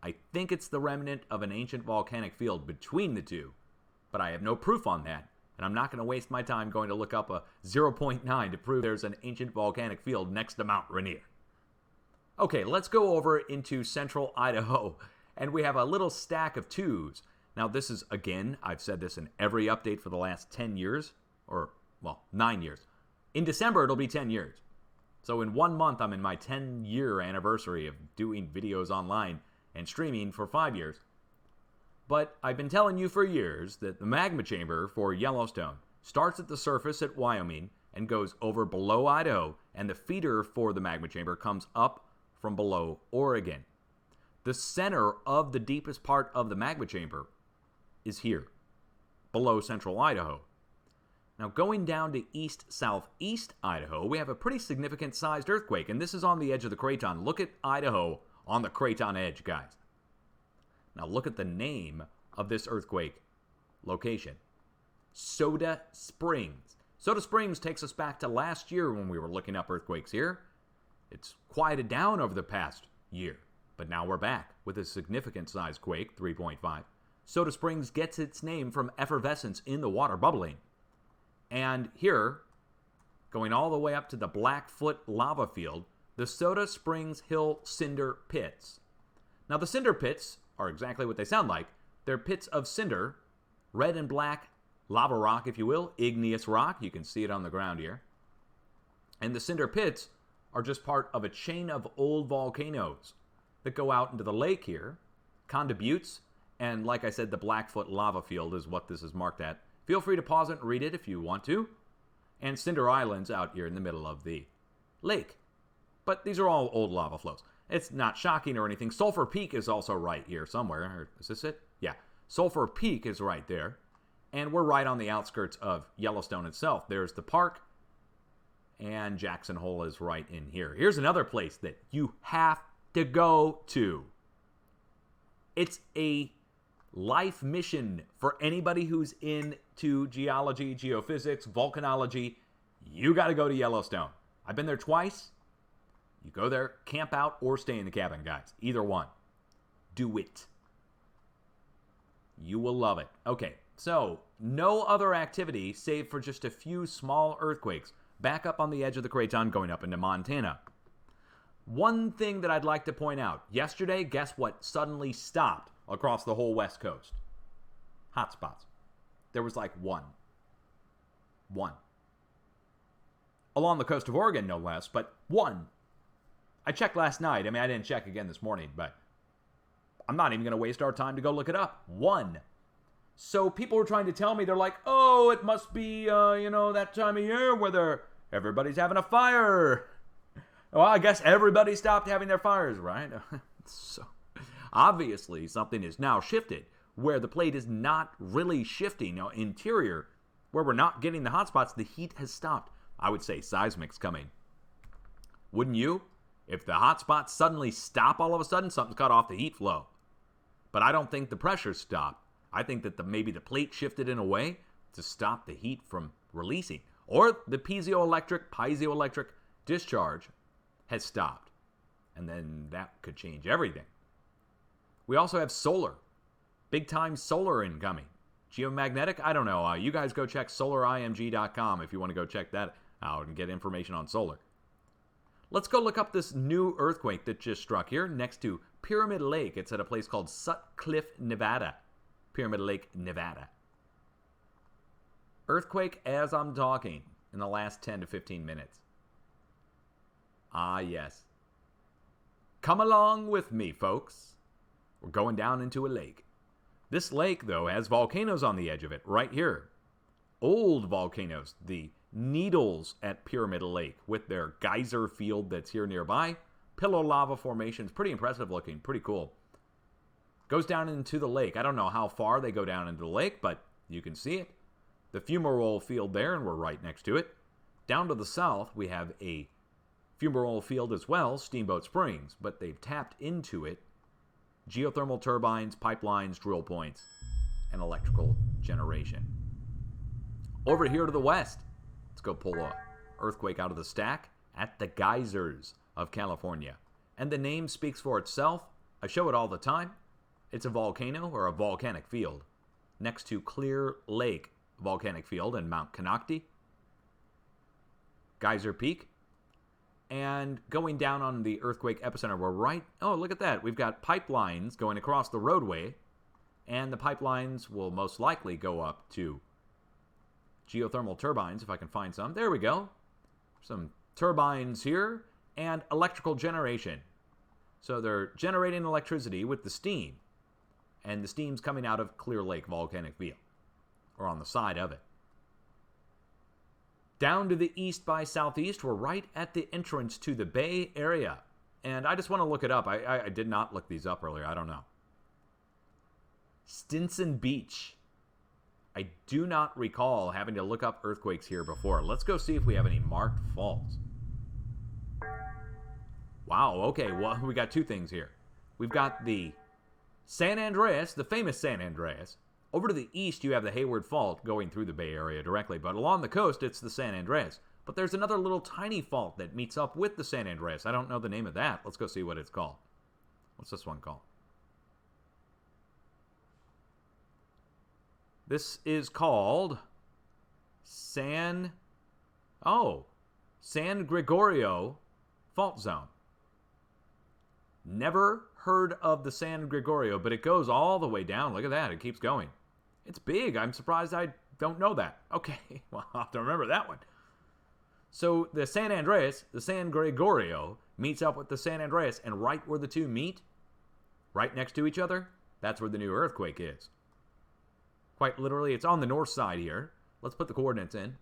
I think it's the remnant of an ancient volcanic field between the two, but I have no proof on that, and I'm not going to waste my time going to look up a 0.9 to prove there's an ancient volcanic field next to Mount Rainier. Okay, let's go over into central Idaho, and we have a little stack of twos. Now this is, again, I've said this in every update for the last 10 years, or, 9 years. In December, it'll be 10 years. So in 1 month, I'm in my 10-year anniversary of doing videos online and streaming for 5 years. But I've been telling you for years that the magma chamber for Yellowstone starts at the surface at Wyoming and goes over below Idaho, and the feeder for the magma chamber comes up from below Oregon. The center of the deepest part of the magma chamber is here, below central Idaho. Now, going down to east-southeast Idaho, we have a pretty significant sized earthquake, and this is on the edge of the craton. Look at Idaho on the craton edge, guys. Now, look at the name of this earthquake location. Soda Springs. Soda Springs takes us back to last year when we were looking up earthquakes here. It's quieted down over the past year, but now we're back with a significant sized quake, 3.5. Soda Springs gets its name from effervescence in the water bubbling. And here, going all the way up to the Blackfoot lava field, the Soda Springs Hill Cinder Pits. Now, the cinder pits are exactly what they sound like. They're pits of cinder, red and black lava rock, if you will, igneous rock. You can see it on the ground here. And the cinder pits are just part of a chain of old volcanoes that go out into the lake here. Conda Buttes, and like I said, the Blackfoot lava field is what this is marked at. Feel free to pause it and read it if you want to. And Cinder Island's out here in the middle of the lake. But these are all old lava flows. It's not shocking or anything. Sulphur Peak is also right here somewhere. Is this it? Yeah. Sulphur Peak is right there. And we're right on the outskirts of Yellowstone itself. There's the park. And Jackson Hole is right in here. Here's another place that you have to go to. It's a life mission for anybody who's into geology, geophysics, volcanology. You got to go to Yellowstone. I've been there twice. You go there, camp out, or stay in the cabin, guys. Either one. Do it. You will love it. Okay, so no other activity save for just a few small earthquakes back up on the edge of the craton going up into Montana. One thing that I'd like to point out. Yesterday, guess what suddenly stopped across the whole West Coast? Hotspots. There was like one. Along the coast of Oregon, no less, but one. I checked last night. I mean, I didn't check again this morning, but I'm not even going to waste our time to go look it up. One. So people were trying to tell me, they're like, oh, it must be, that time of year where everybody's having a fire. Well, I guess everybody stopped having their fires, right? So obviously, something is now shifted where the plate is not really shifting. Now, interior, where we're not getting the hot spots, the heat has stopped. I would say seismic's coming. Wouldn't you? If the hot spots suddenly stop all of a sudden, something's cut off the heat flow. But I don't think the pressure stopped. I think that maybe the plate shifted in a way to stop the heat from releasing. Or the piezoelectric discharge has stopped. And then that could change everything. We also have solar. Big time solar incoming. Geomagnetic? I don't know. You guys go check solarimg.com if you want to go check that out and get information on solar. Let's go look up this new earthquake that just struck here next to Pyramid Lake. It's at a place called Sutcliffe, Nevada. Pyramid Lake, Nevada. Earthquake as I'm talking in the last 10 to 15 minutes. Ah, yes. Come along with me, folks. We're going down into a lake. This lake, though, has volcanoes on the edge of it, right here. Old volcanoes, the Needles at Pyramid Lake, with their geyser field that's here nearby. Pillow lava formations, pretty impressive looking, pretty cool. Goes down into the lake. I don't know how far they go down into the lake, but you can see it. The fumarole field there, and we're right next to it. Down to the south, we have a fumarole field as well, Steamboat Springs, but they've tapped into it. Geothermal turbines, pipelines, drill points, and electrical generation. Over here to the west, let's go pull a earthquake out of the stack at the Geysers of California. And the name speaks for itself. I show it all the time. It's a volcano or a volcanic field next to Clear Lake Volcanic Field in Mount Canocti. Geyser Peak. And going down on the earthquake epicenter, we're right. Oh, look at that. We've got pipelines going across the roadway. And the pipelines will most likely go up to geothermal turbines, if I can find some. There we go. Some turbines here. And electrical generation. So they're generating electricity with the steam. And the steam's coming out of Clear Lake Volcanic Field. Or on the side of it. Down to the east by southeast, we're right at the entrance to the Bay Area. And I just want to look it up. I did not look these up earlier. I don't know. Stinson Beach. I do not recall having to look up earthquakes here before. Let's go see if we have any marked faults. Wow, okay, well, we got two things here. We've got the San Andreas, the famous San Andreas. Over to the east, you have the Hayward Fault going through the Bay Area directly, but along the coast, it's the San Andreas. But there's another little tiny fault that meets up with the San Andreas. I don't know the name of that. Let's go see what it's called. What's this one called? This is called San Gregorio Fault Zone. Never heard of the San Gregorio, but it goes all the way down. Look at that. It keeps going. It's big. I'm surprised I don't know that. Okay, well, I'll have to remember that one. So the San Andreas, the San Gregorio, meets up with the San Andreas, and right where the two meet, right next to each other, that's where the new earthquake is. Quite literally, it's on the north side here. Let's put the coordinates in.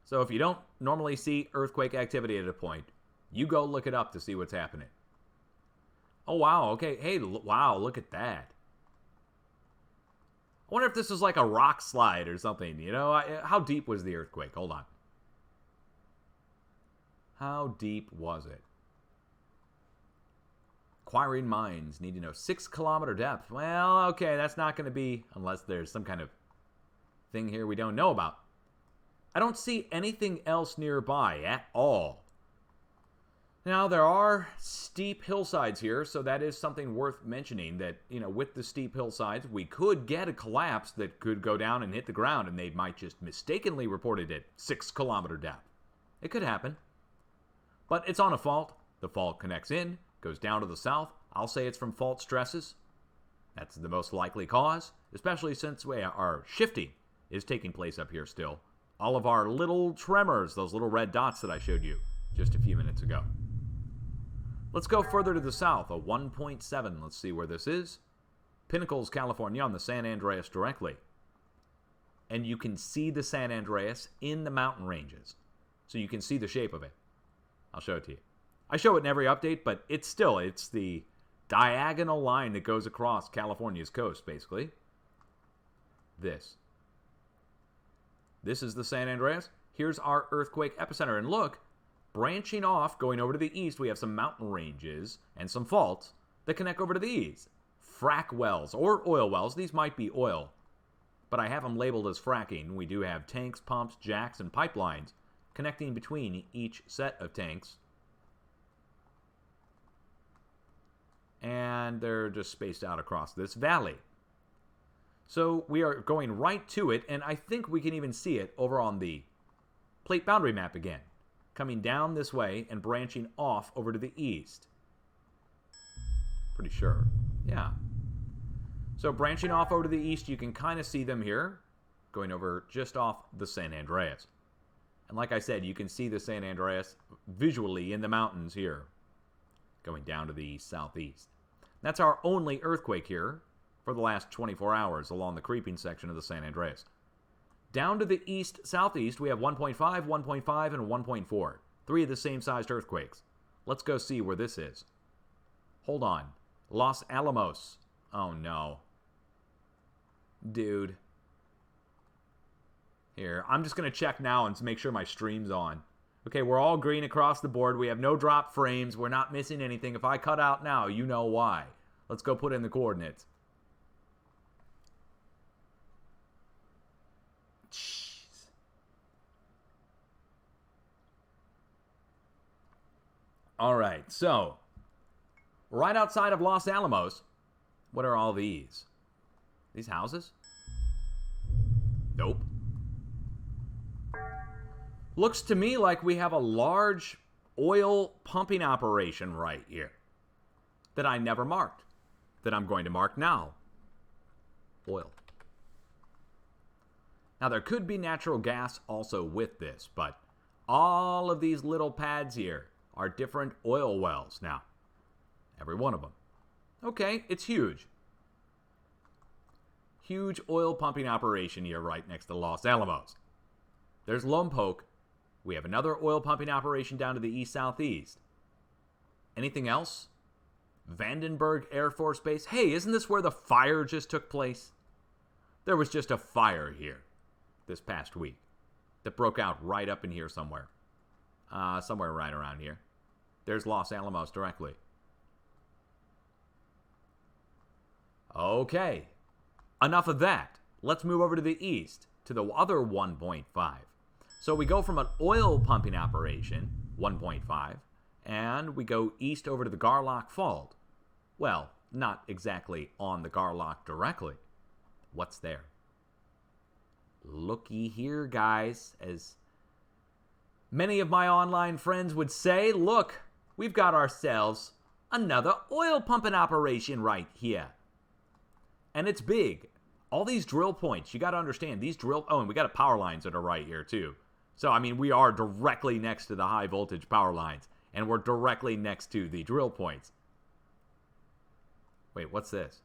So if you don't normally see earthquake activity at a point, you go look it up to see what's happening. Oh, wow. Okay. Hey, wow. Look at that. I wonder if this is like a rock slide or something. You know, how deep was the earthquake? Hold on. How deep was it? Acquiring Minds need to know 6-kilometer depth. Well, okay. That's not going to be, unless there's some kind of thing here we don't know about. I don't see anything else nearby at all. Now, there are steep hillsides here, so that is something worth mentioning that, you know, with the steep hillsides, we could get a collapse that could go down and hit the ground, and they might just mistakenly report it at 6-kilometer depth. It could happen. But it's on a fault. The fault connects in, goes down to the south. I'll say it's from fault stresses. That's the most likely cause, especially since our shifting is taking place up here still. All of our little tremors, those little red dots that I showed you just a few minutes ago. Let's go further to the south, a 1.7. Let's see where this is. Pinnacles, California, on the San Andreas directly. And you can see the San Andreas in the mountain ranges. So you can see the shape of it. I'll show it to you. I show it in every update, but it's the diagonal line that goes across California's coast, basically. This is the San Andreas. Here's our earthquake epicenter. And look, branching off, going over to the east, we have some mountain ranges and some faults that connect over to the east. Frack wells or oil wells. These might be oil, but I have them labeled as fracking. We do have tanks, pumps, jacks, and pipelines connecting between each set of tanks. And they're just spaced out across this valley. So we are going right to it, and I think we can even see it over on the plate boundary map again. Coming down this way and branching off over to the east. Pretty sure. Yeah. So branching off over to the east, you can kind of see them here. Going over just off the San Andreas. And like I said, you can see the San Andreas visually in the mountains here. Going down to the southeast. That's our only earthquake here for the last 24 hours along the creeping section of the San Andreas. Down to the east-southeast, we have 1.5, 1.5, and 1.4. 3 of the same-sized earthquakes. Let's go see where this is. Hold on. Los Alamos. Oh, no. Dude. Here, I'm just going to check now and make sure my stream's on. Okay, we're all green across the board. We have no drop frames. We're not missing anything. If I cut out now, you know why. Let's go put in the coordinates. Jeez. All right, so right outside of Los Alamos, what are all these? These houses? Nope. Looks to me like we have a large oil pumping operation right here that I never marked, that I'm going to mark now. Oil. Now, there could be natural gas also with this, but all of these little pads here are different oil wells now. Every one of them. Okay, it's huge. Huge oil pumping operation here right next to Los Alamos. There's Lompoc. We have another oil pumping operation down to the east-southeast. Anything else? Vandenberg Air Force Base. Hey, isn't this where the fire just took place? There was just a fire here this past week that broke out right up in here somewhere. Somewhere right around here. There's Los Alamos directly. Okay. Enough of that. Let's move over to the east, to the other 1.5. So we go from an oil pumping operation, 1.5, and we go east over to the Garlock Fault. Well, not exactly on the Garlock directly. What's there? Looky here, guys. As many of my online friends would say, look, we've got ourselves another oil pumping operation right here. And it's big. All these drill points, you got to understand, these drill... Oh, and we got power lines that are right here, too. So, I mean, we are directly next to the high voltage power lines. And we're directly next to the drill points. Wait, what's this?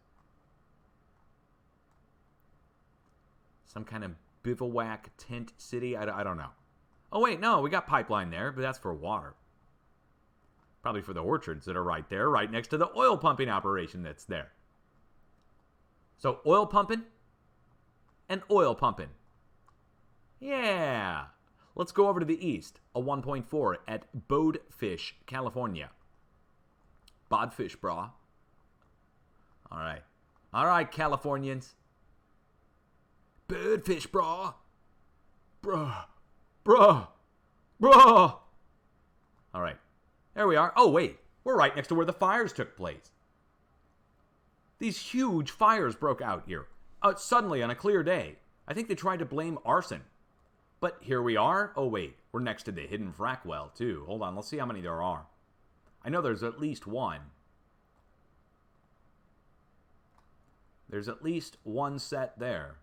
Some kind of bivouac tent city? I don't know. Oh, wait, no, we got pipeline there, but that's for water. Probably for the orchards that are right there, right next to the oil pumping operation that's there. So, oil pumping and oil pumping. Yeah. Let's go over to the east, a 1.4 at Bodefish, California. Bodfish, brah. All right. All right, Californians. Birdfish, brah. Bruh. Bruh. Bruh. All right. There we are. Oh, wait. We're right next to where the fires took place. These huge fires broke out here. Suddenly on a clear day. I think they tried to blame arson. But here we are. Oh, wait. We're next to the hidden frack well, too. Hold on. Let's see how many there are. I know there's at least one. There's at least one set there.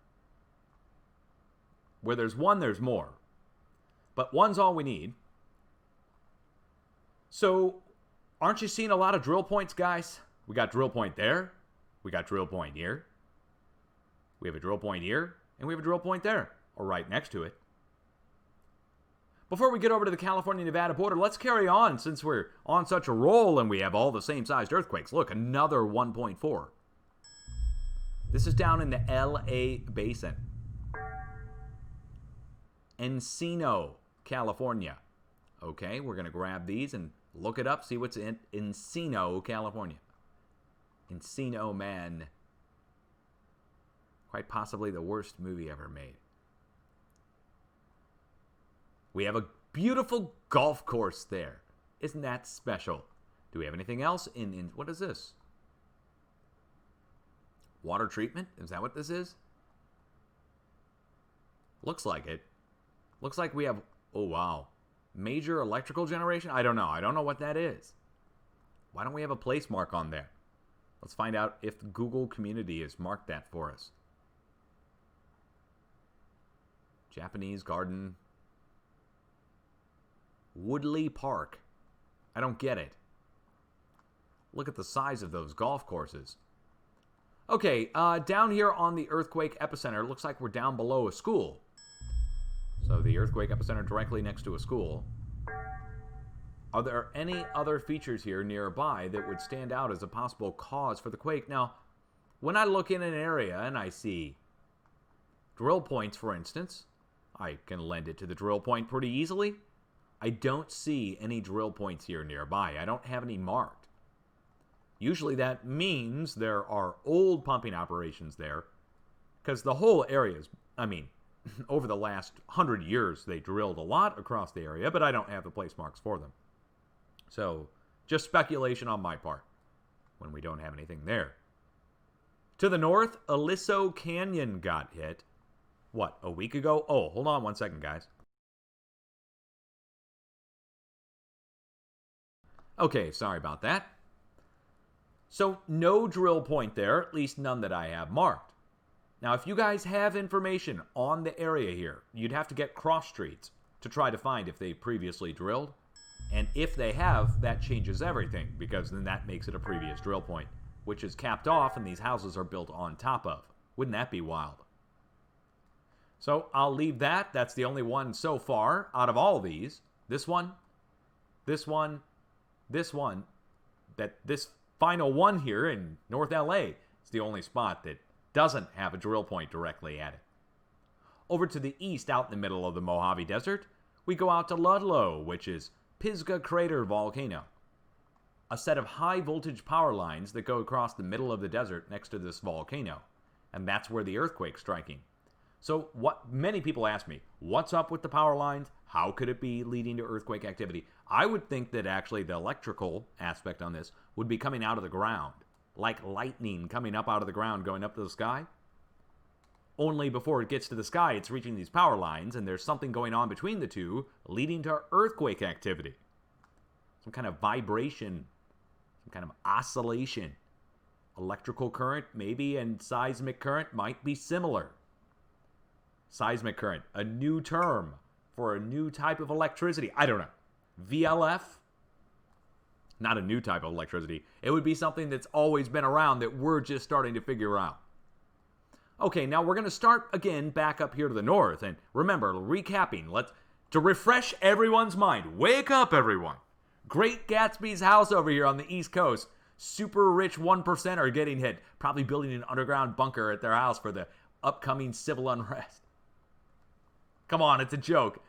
Where there's one, there's more. But one's all we need. So, aren't you seeing a lot of drill points, guys? We got drill point there. We got drill point here. We have a drill point here. And we have a drill point there. Or right next to it. Before we get over to the California-Nevada border, let's carry on since we're on such a roll and we have all the same sized earthquakes. Look, another 1.4. This is down in the LA Basin. Encino, California. Okay, we're going to grab these and look it up, see what's in Encino, California. Encino Man. Quite possibly the worst movie ever made. We have a beautiful golf course there. Isn't that special? Do we have anything else in what is this? Water treatment? Is that what this is? Looks like it. Looks like we have, oh wow, major electrical generation? I don't know. I don't know what that is. Why don't we have a place mark on there? Let's find out if Google Community has marked that for us. Japanese garden. Woodley Park. I don't get it. Look at the size of those golf courses. Okay, down here on the earthquake epicenter, it looks like we're down below a school. So the earthquake epicenter directly next to a school. Are there any other features here nearby that would stand out as a possible cause for the quake? Now, when I look in an area and I see drill points, for instance, I can lend it to the drill point pretty easily. I don't see any drill points here nearby. I don't have any marked. Usually that means there are old pumping operations there because the whole area is, I mean, over the last 100 years they drilled a lot across the area, but I don't have the place marks for them. So, just speculation on my part when we don't have anything there. To the north, Aliso Canyon got hit. What, a week ago? Oh, hold on one second, guys. Okay, sorry about that. So, no drill point there, at least none that I have marked. Now, if you guys have information on the area here, you'd have to get cross streets to try to find if they previously drilled. And if they have, that changes everything, because then that makes it a previous drill point, which is capped off and these houses are built on top of. Wouldn't that be wild? So I'll leave that. That's the only one so far out of all these. This one, this one, this one. This final one here in North LA is the only spot that doesn't have a drill point directly at it. Over to the east, out in the middle of the Mojave Desert, we go out to Ludlow, which is Pisgah Crater Volcano. A set of high voltage power lines that go across the middle of the desert next to this volcano. And that's where the earthquake's striking. So many people ask me, what's up with the power lines? How could it be leading to earthquake activity? I would think that actually the electrical aspect on this would be coming out of the ground, like lightning coming up out of the ground, going up to the sky. Only before it gets to the sky, it's reaching these power lines, and there's something going on between the two, leading to earthquake activity. Some kind of vibration, some kind of oscillation. Electrical current, maybe, and seismic current might be similar. Seismic current, a new term for a new type of electricity. I don't know. VLF? Not a new type of electricity. It would be something that's always been around that we're just starting to figure out. Okay, now we're going to start again back up here to the north. And remember, recapping, to refresh everyone's mind. Wake up, everyone. Great Gatsby's house over here on the East Coast. Super rich 1% are getting hit. Probably building an underground bunker at their house for the upcoming civil unrest. Come on, it's a joke.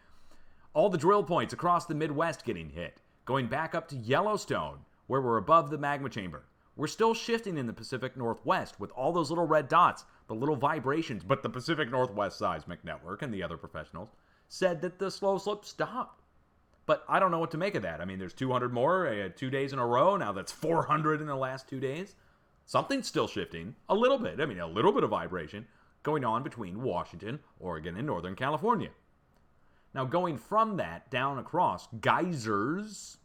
All the drill points across the Midwest getting hit. Going back up to Yellowstone, where we're above the magma chamber. We're still shifting in the Pacific Northwest with all those little red dots, the little vibrations, but the Pacific Northwest Seismic Network and the other professionals said that the slow slip stopped. But I don't know what to make of that. I mean, there's 200 more 2 days in a row. Now that's 400 in the last 2 days. Something's still shifting a little bit. I mean, a little bit of vibration going on between Washington, Oregon, and Northern California. Now, going from that down across, geysers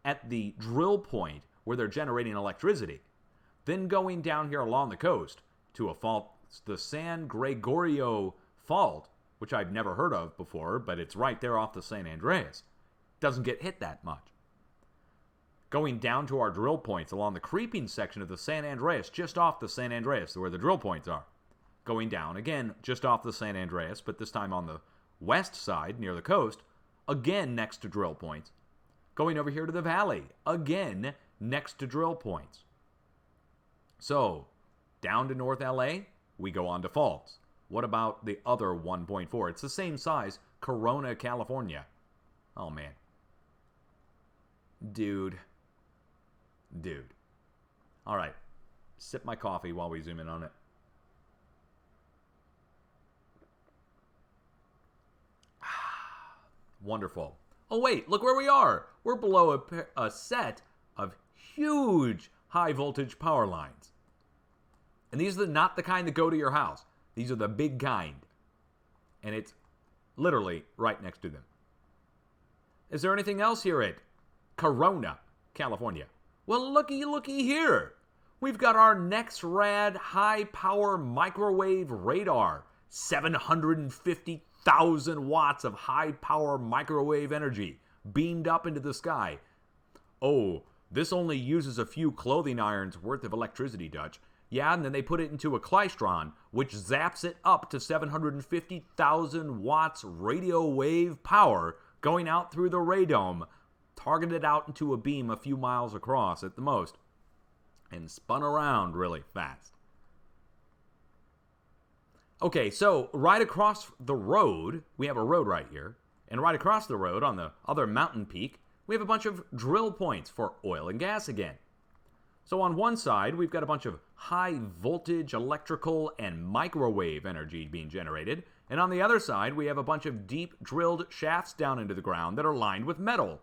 at the drill point where they're generating electricity. Then going down here along the coast to a fault, the San Gregorio Fault, which I've never heard of before, but it's right there off the San Andreas. Doesn't get hit that much. Going down to our drill points along the creeping section of the San Andreas, just off the San Andreas, where the drill points are. Going down, again, just off the San Andreas, but this time on the west side, near the coast, again next to drill points. Going over here to the valley, again next to drill points. So, down to North LA, we go on to faults. What about the other 1.4? It's the same size, Corona, California. Oh, man. Dude. All right. Sip my coffee while we zoom in on it. Wonderful. Oh, wait, look where we are. We're below a set of huge high-voltage power lines. And these are not the kind that go to your house. These are the big kind. And it's literally right next to them. Is there anything else here at Corona, California? Well, looky here. We've got our NEXRAD high-power microwave radar. 750,000 watts of high-power microwave energy beamed up into the sky. Oh, this only uses a few clothing irons worth of electricity, Dutch. Yeah, and then they put it into a klystron, which zaps it up to 750,000 watts radio wave power going out through the radome, targeted out into a beam a few miles across at the most, and spun around really fast. Okay, so right across the road, we have a road right here, and right across the road on the other mountain peak, we have a bunch of drill points for oil and gas again. So on one side, we've got a bunch of high voltage electrical and microwave energy being generated, and on the other side, we have a bunch of deep drilled shafts down into the ground that are lined with metal.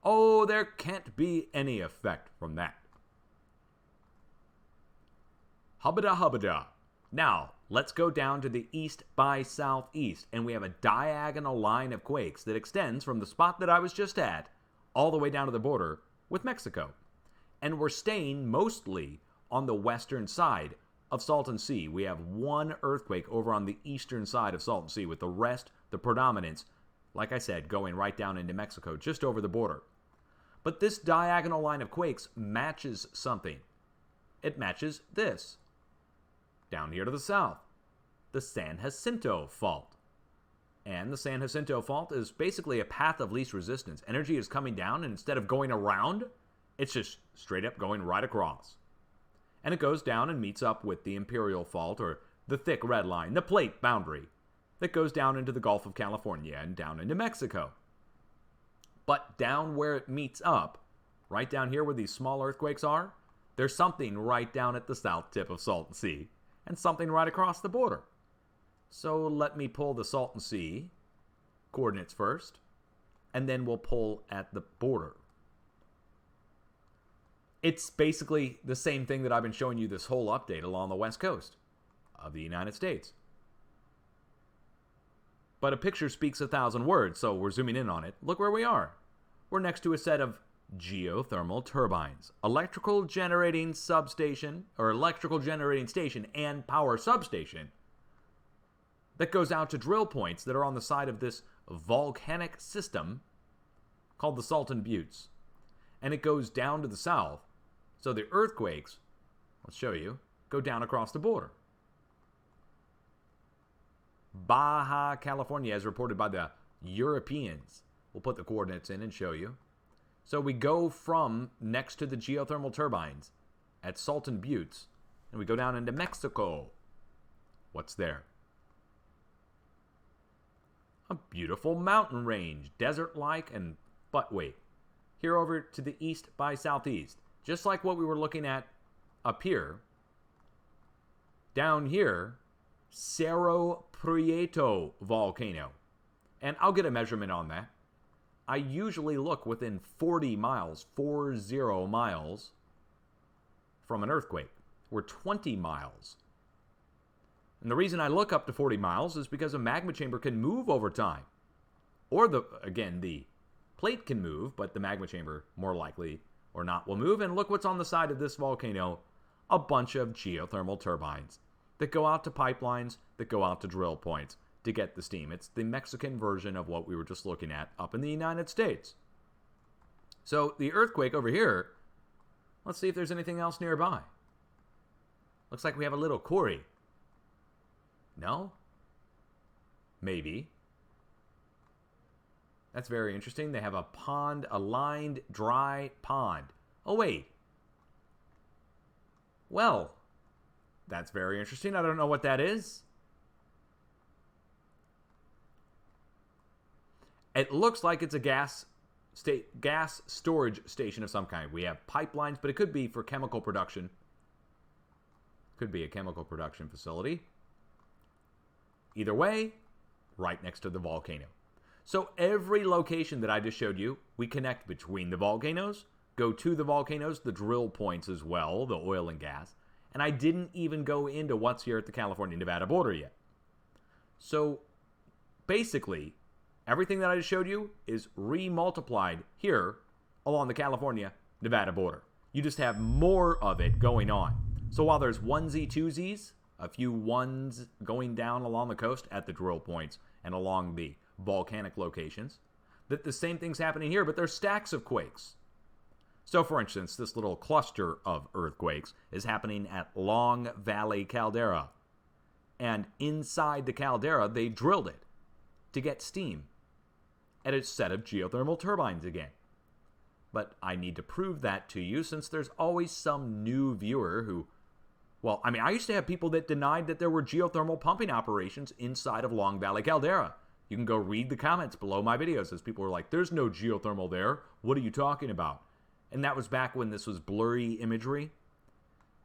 Oh, there can't be any effect from that. Hubbada. Now, let's go down to the east by southeast, and we have a diagonal line of quakes that extends from the spot that I was just at all the way down to the border with Mexico. And we're staying mostly on the western side of Salton Sea. We have one earthquake over on the eastern side of Salton Sea, with the rest, the predominance, like I said, going right down into Mexico, just over the border. But this diagonal line of quakes matches something. It matches this. Down here to the south. the San Jacinto Fault. And the San Jacinto Fault is basically a path of least resistance. Energy is coming down, and instead of going around, it's just straight up going right across. And it goes down and meets up with the Imperial Fault, or the thick red line, the plate boundary, that goes down into the Gulf of California and down into Mexico. But down where it meets up, right down here where these small earthquakes are, there's something right down at the south tip of Salton Sea, and something right across the border. So let me pull the Salton Sea coordinates first, and then we'll pull at the border. It's basically the same thing that I've been showing you this whole update along the west coast of the United States. But a picture speaks 1,000 words, so we're zooming in on it. Look where we are. We're next to a set of geothermal turbines, electrical generating substation, or electrical generating station and power substation that goes out to drill points that are on the side of this volcanic system called the Salton Buttes. And it goes down to the south, so the earthquakes, let's show you, go down across the border. Baja California, as reported by the Europeans. We'll put the coordinates in and show you. So we go from next to the geothermal turbines at Salton Buttes, and we go down into Mexico. What's there? A beautiful mountain range, desert-like, but wait. Here over to the east by southeast, just like what we were looking at up here. Down here, Cerro Prieto volcano. And I'll get a measurement on that. I usually look within 40 miles from an earthquake. We're 20 miles. And the reason I look up to 40 miles is because a magma chamber can move over time. Or the plate can move, but the magma chamber, more likely or not, will move. And look what's on the side of this volcano. A bunch of geothermal turbines that go out to pipelines, that go out to drill points to get the steam. It's the Mexican version of what we were just looking at up in the United States. So the earthquake over here, let's see if there's anything else nearby. Looks like we have a little quarry. No? Maybe. That's very interesting. They have a pond, a lined, dry pond. Oh, wait. Well, that's very interesting. I don't know what that is. It looks like it's a gas storage station of some kind. We have pipelines, but it could be for chemical production. Could be a chemical production facility. Either way, right next to the volcano. So every location that I just showed you, we connect between the volcanoes, go to the volcanoes, the drill points as well, the oil and gas. And I didn't even go into what's here at the California-Nevada border yet. So basically, everything that I just showed you is re-multiplied here along the California-Nevada border. You just have more of it going on. So while there's onesie, twosies, a few ones going down along the coast at the drill points and along the volcanic locations, that the same thing's happening here, but there's stacks of quakes. So, for instance, this little cluster of earthquakes is happening at Long Valley Caldera. And inside the caldera, they drilled it to get steam at a set of geothermal turbines again. But I need to prove that to you, since there's always some new viewer who, well, I mean, I used to have people that denied that there were geothermal pumping operations inside of Long Valley Caldera. You can go read the comments below my videos as people were like, there's no geothermal there. What are you talking about? And that was back when this was blurry imagery.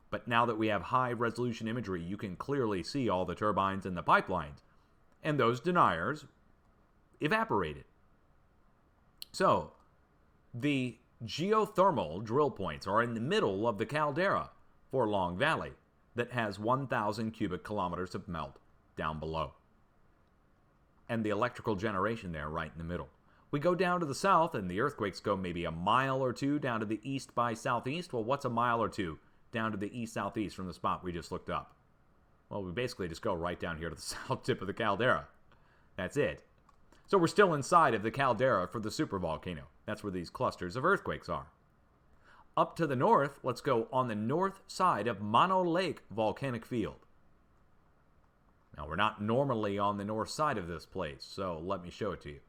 But now that we have high-resolution imagery, you can clearly see all the turbines and the pipelines. And those deniers evaporated. So, the geothermal drill points are in the middle of the caldera for Long Valley that has 1,000 cubic kilometers of melt down below. And the electrical generation there right in the middle. We go down to the south, and the earthquakes go maybe a mile or two down to the east by southeast. Well, what's a mile or two down to the east-southeast from the spot we just looked up? Well, we basically just go right down here to the south tip of the caldera. That's it. So we're still inside of the caldera for the supervolcano. That's where these clusters of earthquakes are. Up to the north, let's go on the north side of Mono Lake Volcanic Field. Now, we're not normally on the north side of this place, so let me show it to you.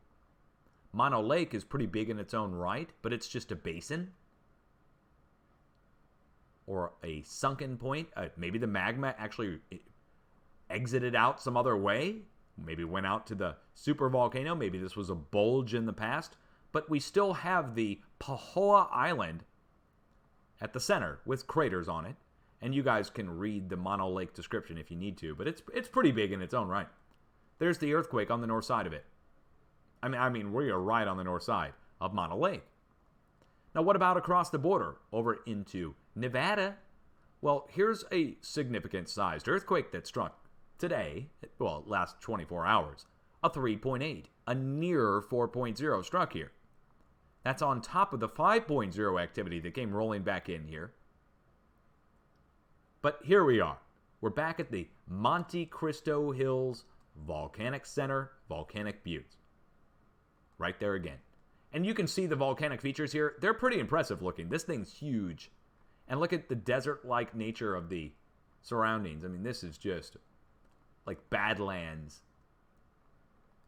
Mono Lake is pretty big in its own right, but it's just a basin. Or a sunken point. Maybe the magma actually exited out some other way. Maybe went out to the supervolcano. Maybe this was a bulge in the past. But we still have the Pahoa Island at the center with craters on it. And you guys can read the Mono Lake description if you need to. But it's pretty big in its own right. There's the earthquake on the north side of it. I mean, we are right on the north side of Mono Lake. Now, what about across the border over into Nevada? Well, here's a significant sized earthquake that struck today, well, last 24 hours. A 3.8, a near 4.0 struck here. That's on top of the 5.0 activity that came rolling back in here. But here we are. We're back at the Monte Cristo Hills Volcanic Center, Volcanic Buttes. Right there again. And you can see the volcanic features here. They're pretty impressive looking. This thing's huge. And look at the desert-like nature of the surroundings. I mean, this is just like Badlands.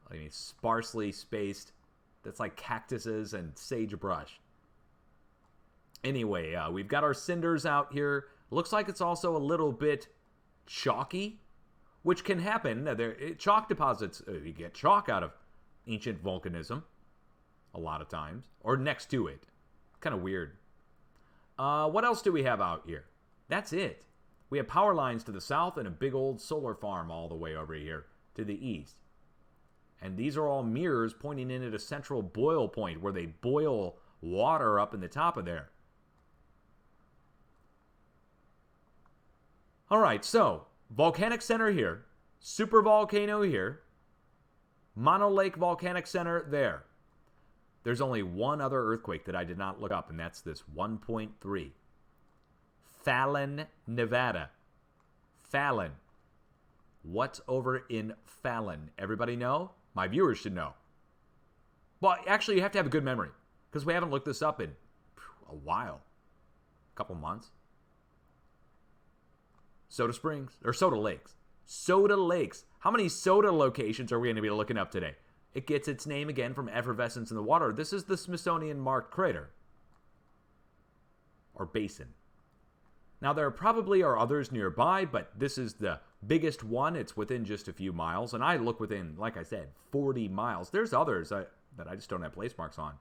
I mean, sparsely spaced. That's like cactuses and sagebrush. Anyway, we've got our cinders out here. Looks like it's also a little bit chalky, which can happen. Chalk deposits, you get chalk out of ancient volcanism a lot of times, or next to it. Kind of weird. What else do we have out here? That's it. We have power lines to the south and a big old solar farm all the way over here to the east. And these are all mirrors pointing in at a central boil point where they boil water up in the top of there. All right, so volcanic center here, supervolcano here, Mono Lake Volcanic Center there. There's only one other earthquake that I did not look up, and that's this 1.3. Fallon, Nevada. Fallon. What's over in Fallon? Everybody know? My viewers should know. Well, actually, you have to have a good memory, because we haven't looked this up in a while. A couple months. Soda Springs, or Soda Lakes. Soda Lakes. How many soda locations are we going to be looking up today? It gets its name again from effervescence in the water. This is the Smithsonian-marked crater. Or basin. Now, there probably are others nearby, but this is the biggest one. It's within just a few miles. And I look within, like I said, 40 miles. There's others that I just don't have place marks on.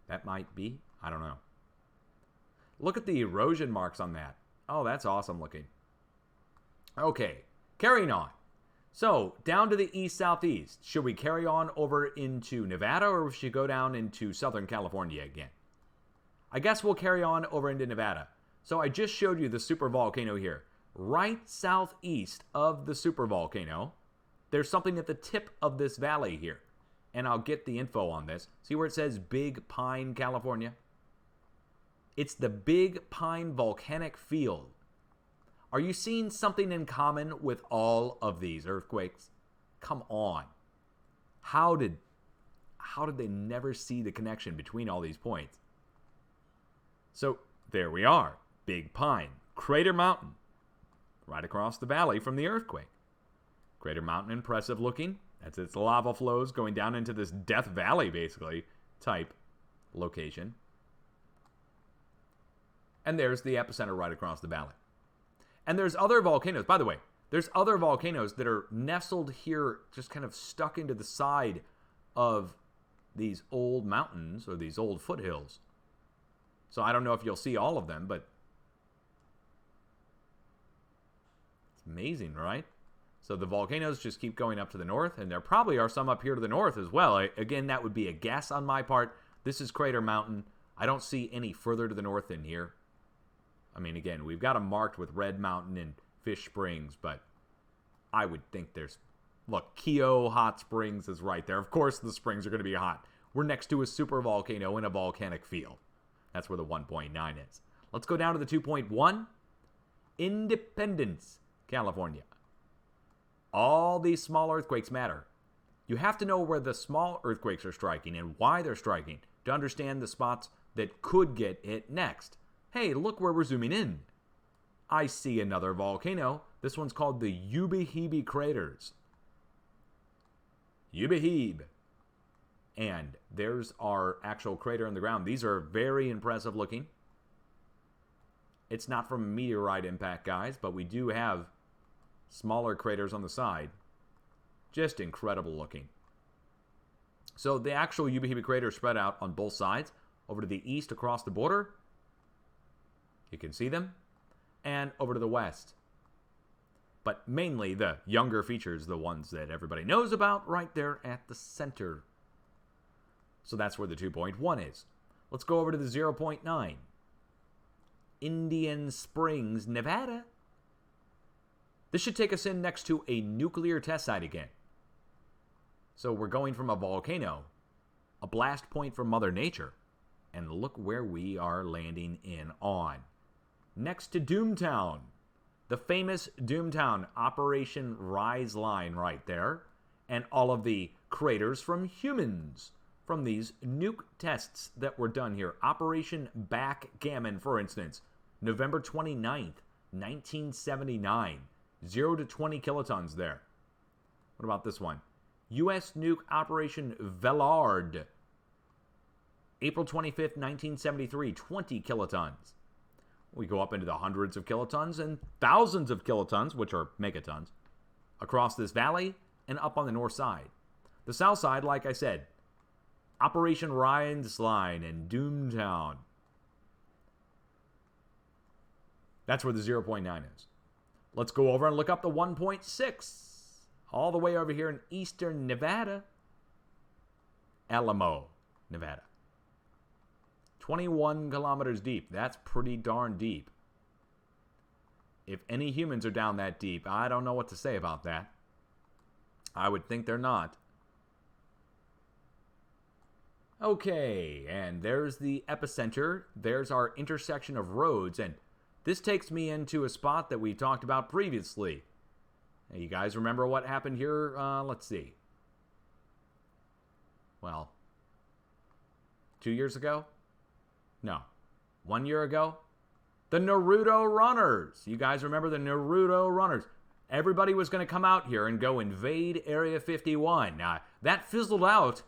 That might be. I don't know. Look at the erosion marks on that. Oh, that's awesome looking. Okay, carrying on. So, down to the east-southeast. Should we carry on over into Nevada, or should we go down into Southern California again? I guess we'll carry on over into Nevada. So, I just showed you the supervolcano here. Right southeast of the supervolcano, there's something at the tip of this valley here. And I'll get the info on this. See where it says Big Pine, California? It's the Big Pine Volcanic Field. Are you seeing something in common with all of these earthquakes? Come on. How did they never see the connection between all these points? So, there we are. Big Pine. Crater Mountain. Right across the valley from the earthquake. Crater Mountain, impressive looking. That's its lava flows going down into this Death Valley, basically, type location. And there's the epicenter right across the valley. And there's other volcanoes. By the way, there's other volcanoes that are nestled here, just kind of stuck into the side of these old mountains or these old foothills. So I don't know if you'll see all of them, but it's amazing, right? So the volcanoes just keep going up to the north, and there probably are some up here to the north as well. Again, that would be a guess on my part. This is Crater Mountain. I don't see any further to the north than here. I mean, again, we've got them marked with Red Mountain and Fish Springs, but I would think there's... Look, Keogh Hot Springs is right there. Of course the springs are going to be hot. We're next to a supervolcano in a volcanic field. That's where the 1.9 is. Let's go down to the 2.1. Independence, California. All these small earthquakes matter. You have to know where the small earthquakes are striking and why they're striking to understand the spots that could get hit next. Hey, look where we're zooming in. I see another volcano This one's called the Ubehebe Craters. Ubehebe. And there's our actual crater in the ground. These are very impressive looking. It's not from a meteorite impact, guys, but we do have smaller craters on the side. Just incredible looking. So the actual Ubehebe crater is spread out on both sides. Over to the east across the border. You can see them. And over to the west. But mainly the younger features, the ones that everybody knows about, right there at the center. So that's where the 2.1 is. Let's go over to the 0.9. Indian Springs, Nevada. This should take us in next to a nuclear test site again. So we're going from a volcano, a blast point from Mother Nature, and look where we are landing in on. Next to Doomtown. The famous Doomtown Operation Rise line right there, and all of the craters from humans from these nuke tests that were done here. Operation Backgammon, for instance, November 29th, 1979. 0 to 20 kilotons there. What about this one? U.S. nuke Operation Vellard, April 25th, 1973, 20 kilotons. We go up into the hundreds of kilotons and thousands of kilotons, which are megatons, across this valley and up on the north side. The south side, like I said, Operation Rise line in Doomtown. That's where the 0.9 is. Let's go over and look up the 1.6. All the way over here in eastern Nevada. Alamo, Nevada. 21 kilometers deep. That's pretty darn deep. If any humans are down that deep, I don't know what to say about that. I would think they're not. Okay, and there's the epicenter. There's our intersection of roads, and this takes me into a spot that we talked about previously. Now, you guys remember what happened here? Let's see. Well, 2 years ago? No. 1 year ago? The Naruto Runners. You guys remember the Naruto Runners? Everybody was going to come out here and go invade Area 51. That fizzled out.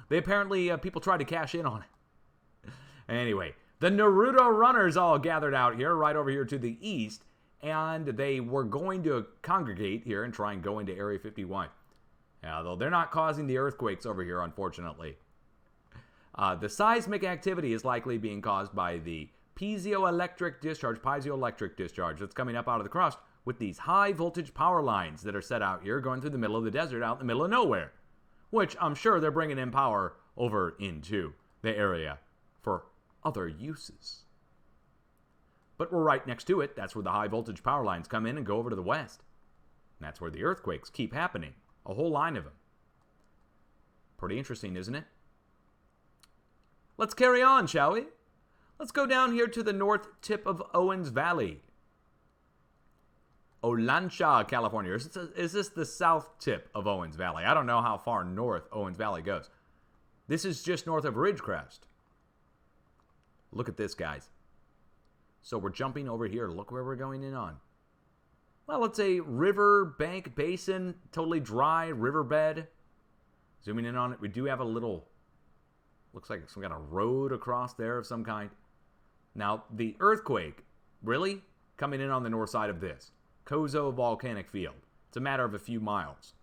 They apparently, people tried to cash in on it. Anyway, the Naruto Runners all gathered out here, right over here to the east, and they were going to congregate here and try and go into Area 51. Though they're not causing the earthquakes over here, unfortunately. The seismic activity is likely being caused by the piezoelectric discharge that's coming up out of the crust with these high voltage power lines that are set out here going through the middle of the desert out in the middle of nowhere, which I'm sure they're bringing in power over into the area for other uses. But we're right next to it. That's where the high voltage power lines come in and go over to the west. And that's where the earthquakes keep happening. A whole line of them. Pretty interesting, isn't it? Let's carry on, shall we? Let's go down here to the north tip of Owens Valley. Olancha, California. Is this the south tip of Owens Valley? I don't know how far north Owens Valley goes. This is just north of Ridgecrest. Look at this, guys. So we're jumping over here. Look where we're going in on. Well, it's a river bank basin, totally dry riverbed. Zooming in on it, we do have a little, looks like some kind of road across there of some kind. Now, the earthquake, really, coming in on the north side of this. Kozo Volcanic Field. It's a matter of a few miles.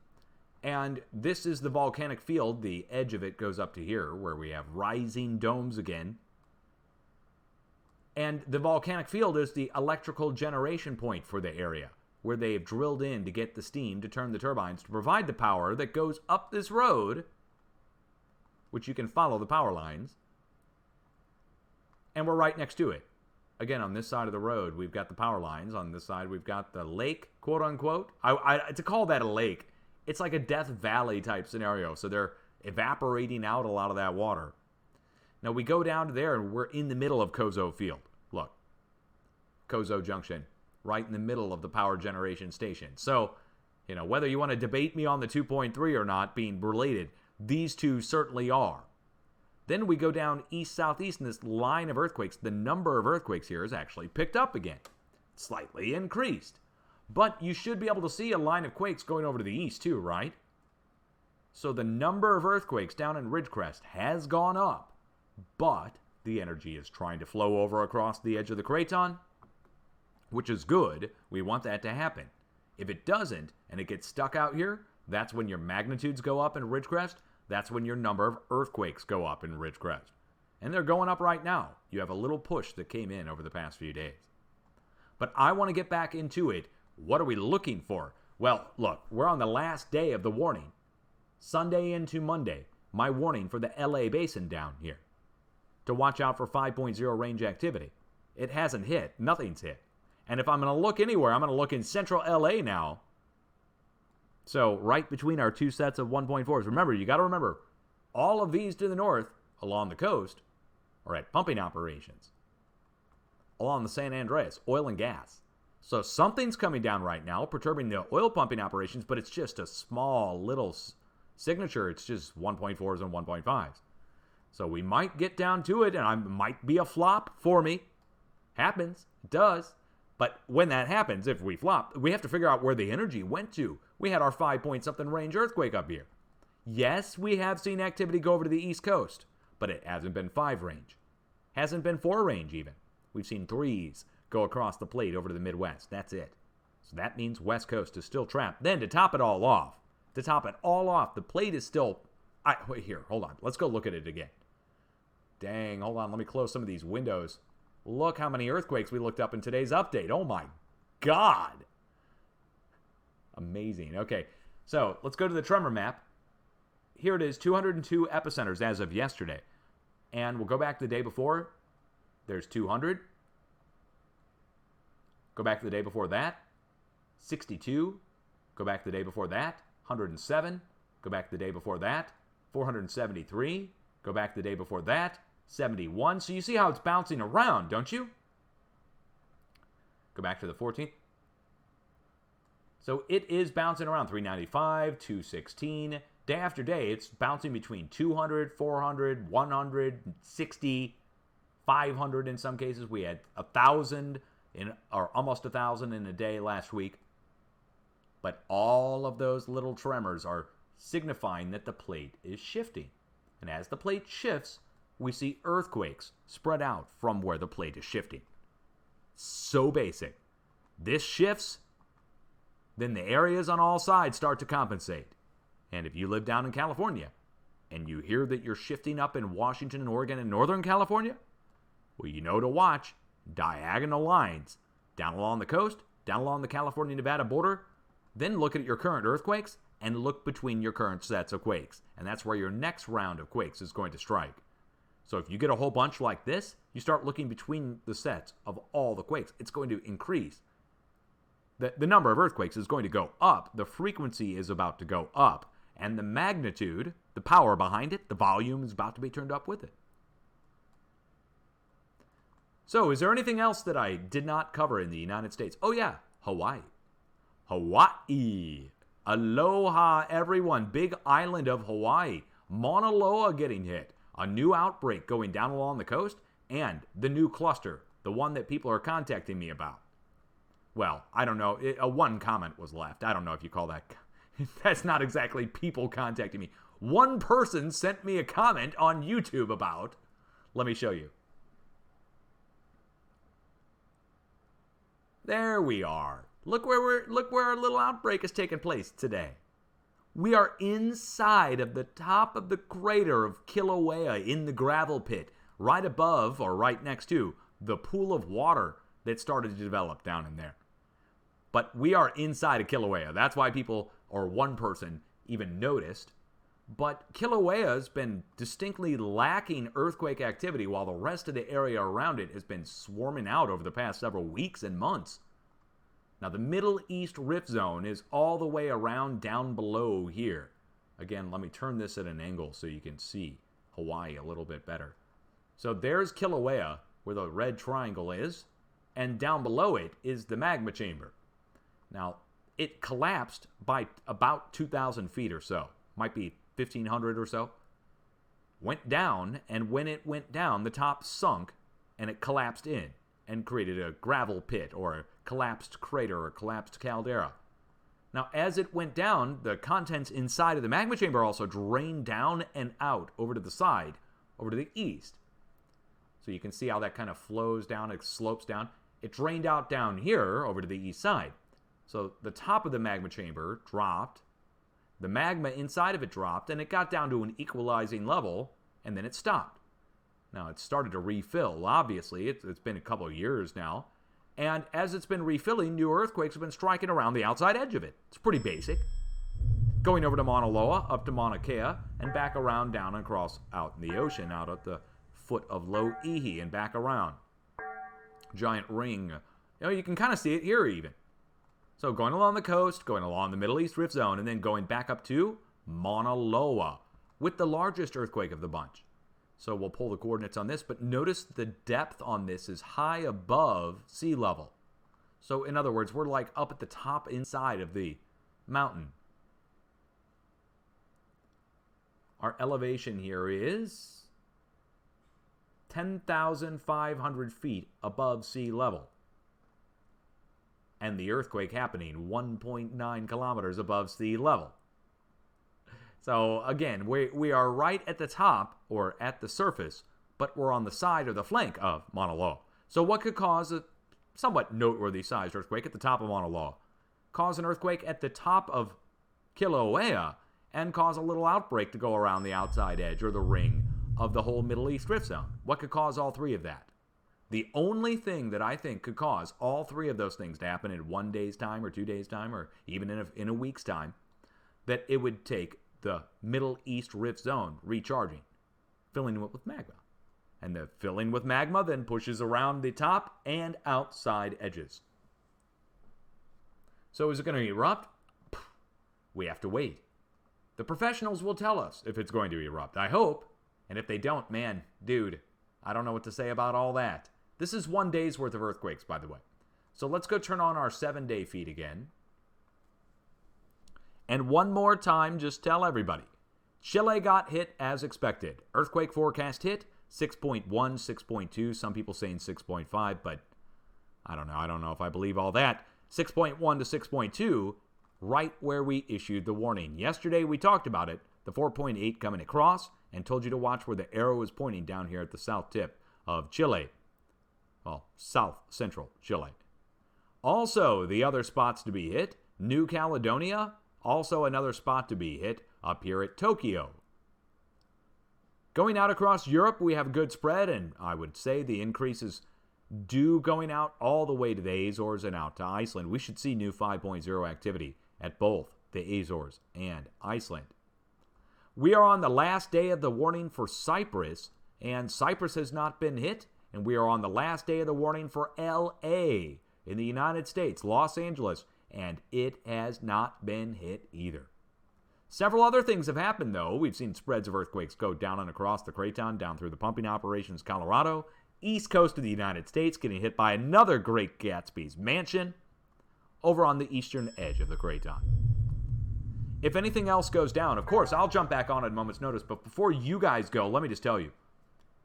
And this is the volcanic field. The edge of it goes up to here, where we have rising domes again. And the volcanic field is the electrical generation point for the area, where they have drilled in to get the steam to turn the turbines to provide the power that goes up this road, which you can follow the power lines. And we're right next to it. Again, on this side of the road, we've got the power lines. On this side, we've got the lake, quote unquote. To call that a lake, it's like a Death Valley type scenario. So they're evaporating out a lot of that water. Now we go down to there and we're in the middle of Kozo Field. Look, Kozo Junction, right in the middle of the power generation station. So, whether you want to debate me on the 2.3 or not being related, these two certainly are. Then we go down east-southeast in this line of earthquakes. The number of earthquakes here is actually picked up again. Slightly increased. But you should be able to see a line of quakes going over to the east too, right? So the number of earthquakes down in Ridgecrest has gone up, but the energy is trying to flow over across the edge of the craton, which is good. We want that to happen. If it doesn't, and it gets stuck out here, that's when your magnitudes go up in Ridgecrest. That's when your number of earthquakes go up in Ridgecrest. And they're going up right now. You have a little push that came in over the past few days. But I want to get back into it. What are we looking for? Well, look, we're on the last day of the warning. Sunday into Monday, my warning for the LA Basin down here. To watch out for 5.0 range activity. It hasn't hit. Nothing's hit. And if I'm going to look anywhere, I'm going to look in central LA now. So right between our two sets of 1.4s. Remember, you got to remember, all of these to the north along the coast are at pumping operations. Along the San Andreas, oil and gas. So something's coming down right now, perturbing the oil pumping operations, but it's just a small little signature. It's just 1.4s and 1.5s. So we might get down to it, and it might be a flop for me. Happens. It does. But when that happens, if we flop, we have to figure out where the energy went to. We had our 5-point-something range earthquake up here. Yes, we have seen activity go over to the East Coast, but it hasn't been 5 range. Hasn't been 4 range even. We've seen 3s go across the plate over to the Midwest. That's it. So that means West Coast is still trapped. Then to top it all off, the plate is still... Wait, here, hold on. Let's go look at it again. Dang, hold on. Let me close some of these windows. Look how many earthquakes we looked up in today's update. Oh my God. Amazing. Okay, so let's go to the tremor map. Here it is, 202 epicenters as of yesterday. And we'll go back to the day before. There's 200. Go back to the day before that. 62. Go back to the day before that. 107. Go back to the day before that. 473. Go back to the day before that. 71. So you see how it's bouncing around, don't you? Go back to the 14th. So it is bouncing around 395, 216. Day after day, it's bouncing between 200, 400, 160, 500 in some cases. We had 1,000 or almost 1,000 in a day last week. But all of those little tremors are signifying that the plate is shifting. And as the plate shifts, we see earthquakes spread out from where the plate is shifting. So basic. This shifts, then the areas on all sides start to compensate. And if you live down in California, and you hear that you're shifting up in Washington and Oregon and Northern California, well, you know to watch diagonal lines down along the coast, down along the California-Nevada border. Then look at your current earthquakes and look between your current sets of quakes. And that's where your next round of quakes is going to strike. So if you get a whole bunch like this, you start looking between the sets of all the quakes. It's going to increase. The number of earthquakes is going to go up. The frequency is about to go up. And the magnitude, the power behind it, the volume is about to be turned up with it. So is there anything else that I did not cover in the United States? Oh yeah, Hawaii. Hawaii. Aloha, everyone. Big island of Hawaii. Mauna Loa getting hit. A new outbreak going down along the coast. And the new cluster. The one that people are contacting me about. Well, I don't know. One comment was left. I don't know if you call that... That's not exactly people contacting me. One person sent me a comment on YouTube about... Let me show you. There we are. Look where our little outbreak is taking place today. We are inside of the top of the crater of Kilauea in the gravel pit, right above or right next to the pool of water that started to develop down in there. But we are inside of Kilauea. That's why people, or one person, even noticed. But Kilauea's been distinctly lacking earthquake activity while the rest of the area around it has been swarming out over the past several weeks and months. Now, the Middle East Rift Zone is all the way around down below here. Again, let me turn this at an angle so you can see Hawaii a little bit better. So there's Kilauea, where the red triangle is, and down below it is the magma chamber. Now, it collapsed by about 2,000 feet or so. Might be 1,500 or so. Went down, and when it went down, the top sunk, and it collapsed in. and created a gravel pit or a collapsed crater or collapsed caldera. Now, as it went down, the contents inside of the magma chamber also drained down and out over to the side, over to the east. So you can see how that kind of flows down, it slopes down. It drained out down here over to the east side. So the top of the magma chamber dropped, the magma inside of it dropped, and it got down to an equalizing level, and then it stopped. Now, it started to refill, obviously. It's been a couple of years now. And as it's been refilling, new earthquakes have been striking around the outside edge of it. It's pretty basic. Going over to Mauna Loa, up to Mauna Kea, and back around, down and across out in the ocean, out at the foot of Loihi, and back around. Giant ring. You can kind of see it here even. So going along the coast, going along the Middle East Rift Zone, and then going back up to Mauna Loa, with the largest earthquake of the bunch. So we'll pull the coordinates on this, but notice the depth on this is high above sea level. So in other words, we're like up at the top inside of the mountain. Our elevation here is 10,500 feet above sea level. And the earthquake happening 1.9 kilometers above sea level. So, again, we are right at the top, or at the surface, but we're on the side or the flank of Mauna Loa. So what could cause a somewhat noteworthy sized earthquake at the top of Mauna Loa? Cause an earthquake at the top of Kilauea, and cause a little outbreak to go around the outside edge, or the ring, of the whole Middle East Rift Zone. What could cause all three of that? The only thing that I think could cause all three of those things to happen in 1 day's time, or 2 days' time, or even in a week's time, that it would take the Middle East Rift Zone recharging, filling it with magma. And the filling with magma then pushes around the top and outside edges. So is it going to erupt? We have to wait. The professionals will tell us if it's going to erupt. I hope. And if they don't, man, dude, I don't know what to say about all that. This is 1 day's worth of earthquakes, by the way. So let's go turn on our 7-day feed again. And one more time, just tell everybody. Chile got hit as expected. Earthquake forecast hit, 6.1, 6.2. Some people saying 6.5, but I don't know. I don't know if I believe all that. 6.1 to 6.2, right where we issued the warning. Yesterday we talked about it, the 4.8 coming across, and told you to watch where the arrow is pointing down here at the south tip of Chile. Well, south central Chile. Also, the other spots to be hit, New Caledonia, also another spot to be hit up here at Tokyo. Going out across Europe, we have a good spread, and I would say the increase is due going out all the way to the Azores and out to Iceland. We should see new 5.0 activity at both the Azores and Iceland. We are on the last day of the warning for Cyprus, and Cyprus has not been hit, and we are on the last day of the warning for LA in the United States, Los Angeles, and it has not been hit either. Several other things have happened, though. We've seen spreads of earthquakes go down and across the Craton, down through the pumping operations, Colorado, east coast of the United States, getting hit by another Great Gatsby's mansion over on the eastern edge of the Craton. If anything else goes down, of course, I'll jump back on at a moment's notice, but before you guys go, let me just tell you,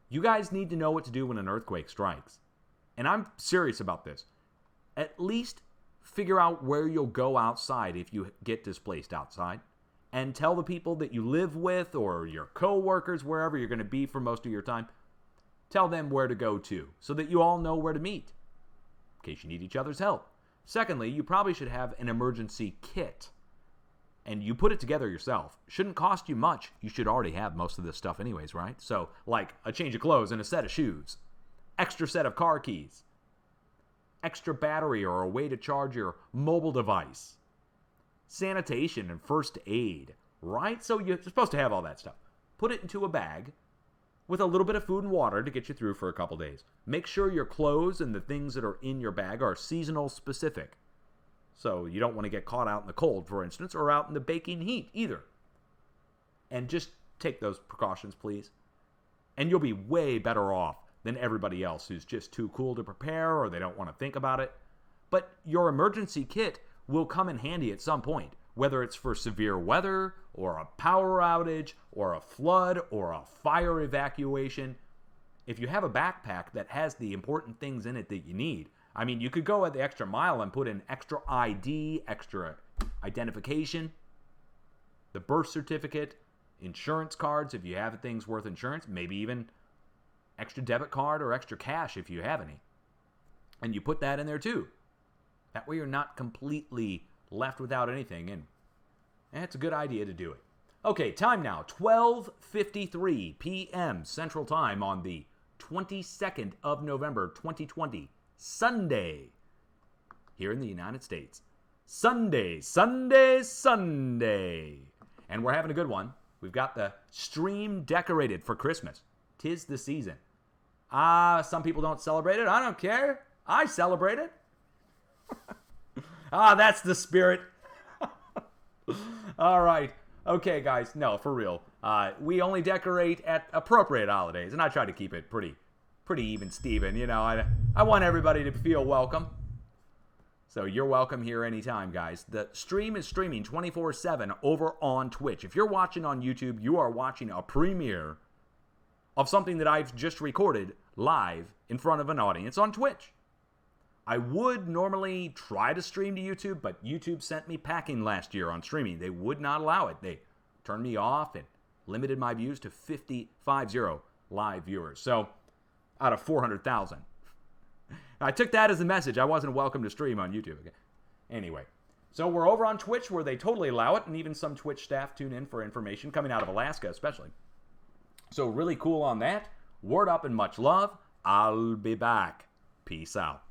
you guys need to know what to do when an earthquake strikes. And I'm serious about this. At least figure out where you'll go outside if you get displaced outside, and tell the people that you live with or your co-workers, wherever you're going to be for most of your time, tell them where to go to so that you all know where to meet in case you need each other's help. Secondly, you probably should have an emergency kit, and you put it together yourself. Shouldn't cost you much. You should already have most of this stuff anyways, right? So, like a change of clothes and a set of shoes, extra set of car keys, extra battery or a way to charge your mobile device, sanitation and first aid, right? So you're supposed to have all that stuff. Put it into a bag with a little bit of food and water to get you through for a couple days. Make sure your clothes and the things that are in your bag are seasonal specific. So you don't want to get caught out in the cold, for instance, or out in the baking heat either. And just take those precautions, please. And you'll be way better off than everybody else who's just too cool to prepare or they don't want to think about it. But your emergency kit will come in handy at some point, whether it's for severe weather or a power outage or a flood or a fire evacuation. if you have a backpack that has the important things in it that you need, I mean, you could go at the extra mile and put in extra ID, extra identification, the birth certificate, insurance cards if you have things worth insurance, maybe even extra debit card or extra cash if you have any. And you put that in there too. That way you're not completely left without anything, and it's a good idea to do it. Okay, time now, 12:53 p.m. Central Time on the 22nd of November, 2020, Sunday, here in the United States. Sunday. And we're having a good one. We've got the stream decorated for Christmas. 'Tis the season. Some people don't celebrate it. I don't care. I celebrate it. That's the spirit. All right. Okay, guys. No, for real. We only decorate at appropriate holidays, and I try to keep it pretty even Steven. You know, I want everybody to feel welcome. So you're welcome here anytime, guys. The stream is streaming 24/7 over on Twitch. If you're watching on YouTube, you are watching a premiere of something that I've just recorded live in front of an audience on Twitch. I would normally try to stream to YouTube, but YouTube sent me packing last year on streaming. They would not allow it. They turned me off and limited my views to 50 live viewers. So, out of 400,000. I took that as a message. I wasn't welcome to stream on YouTube. Okay. Anyway, so we're over on Twitch where they totally allow it, and even some Twitch staff tune in for information, coming out of Alaska especially. So really cool on that. Word up and much love. I'll be back. Peace out.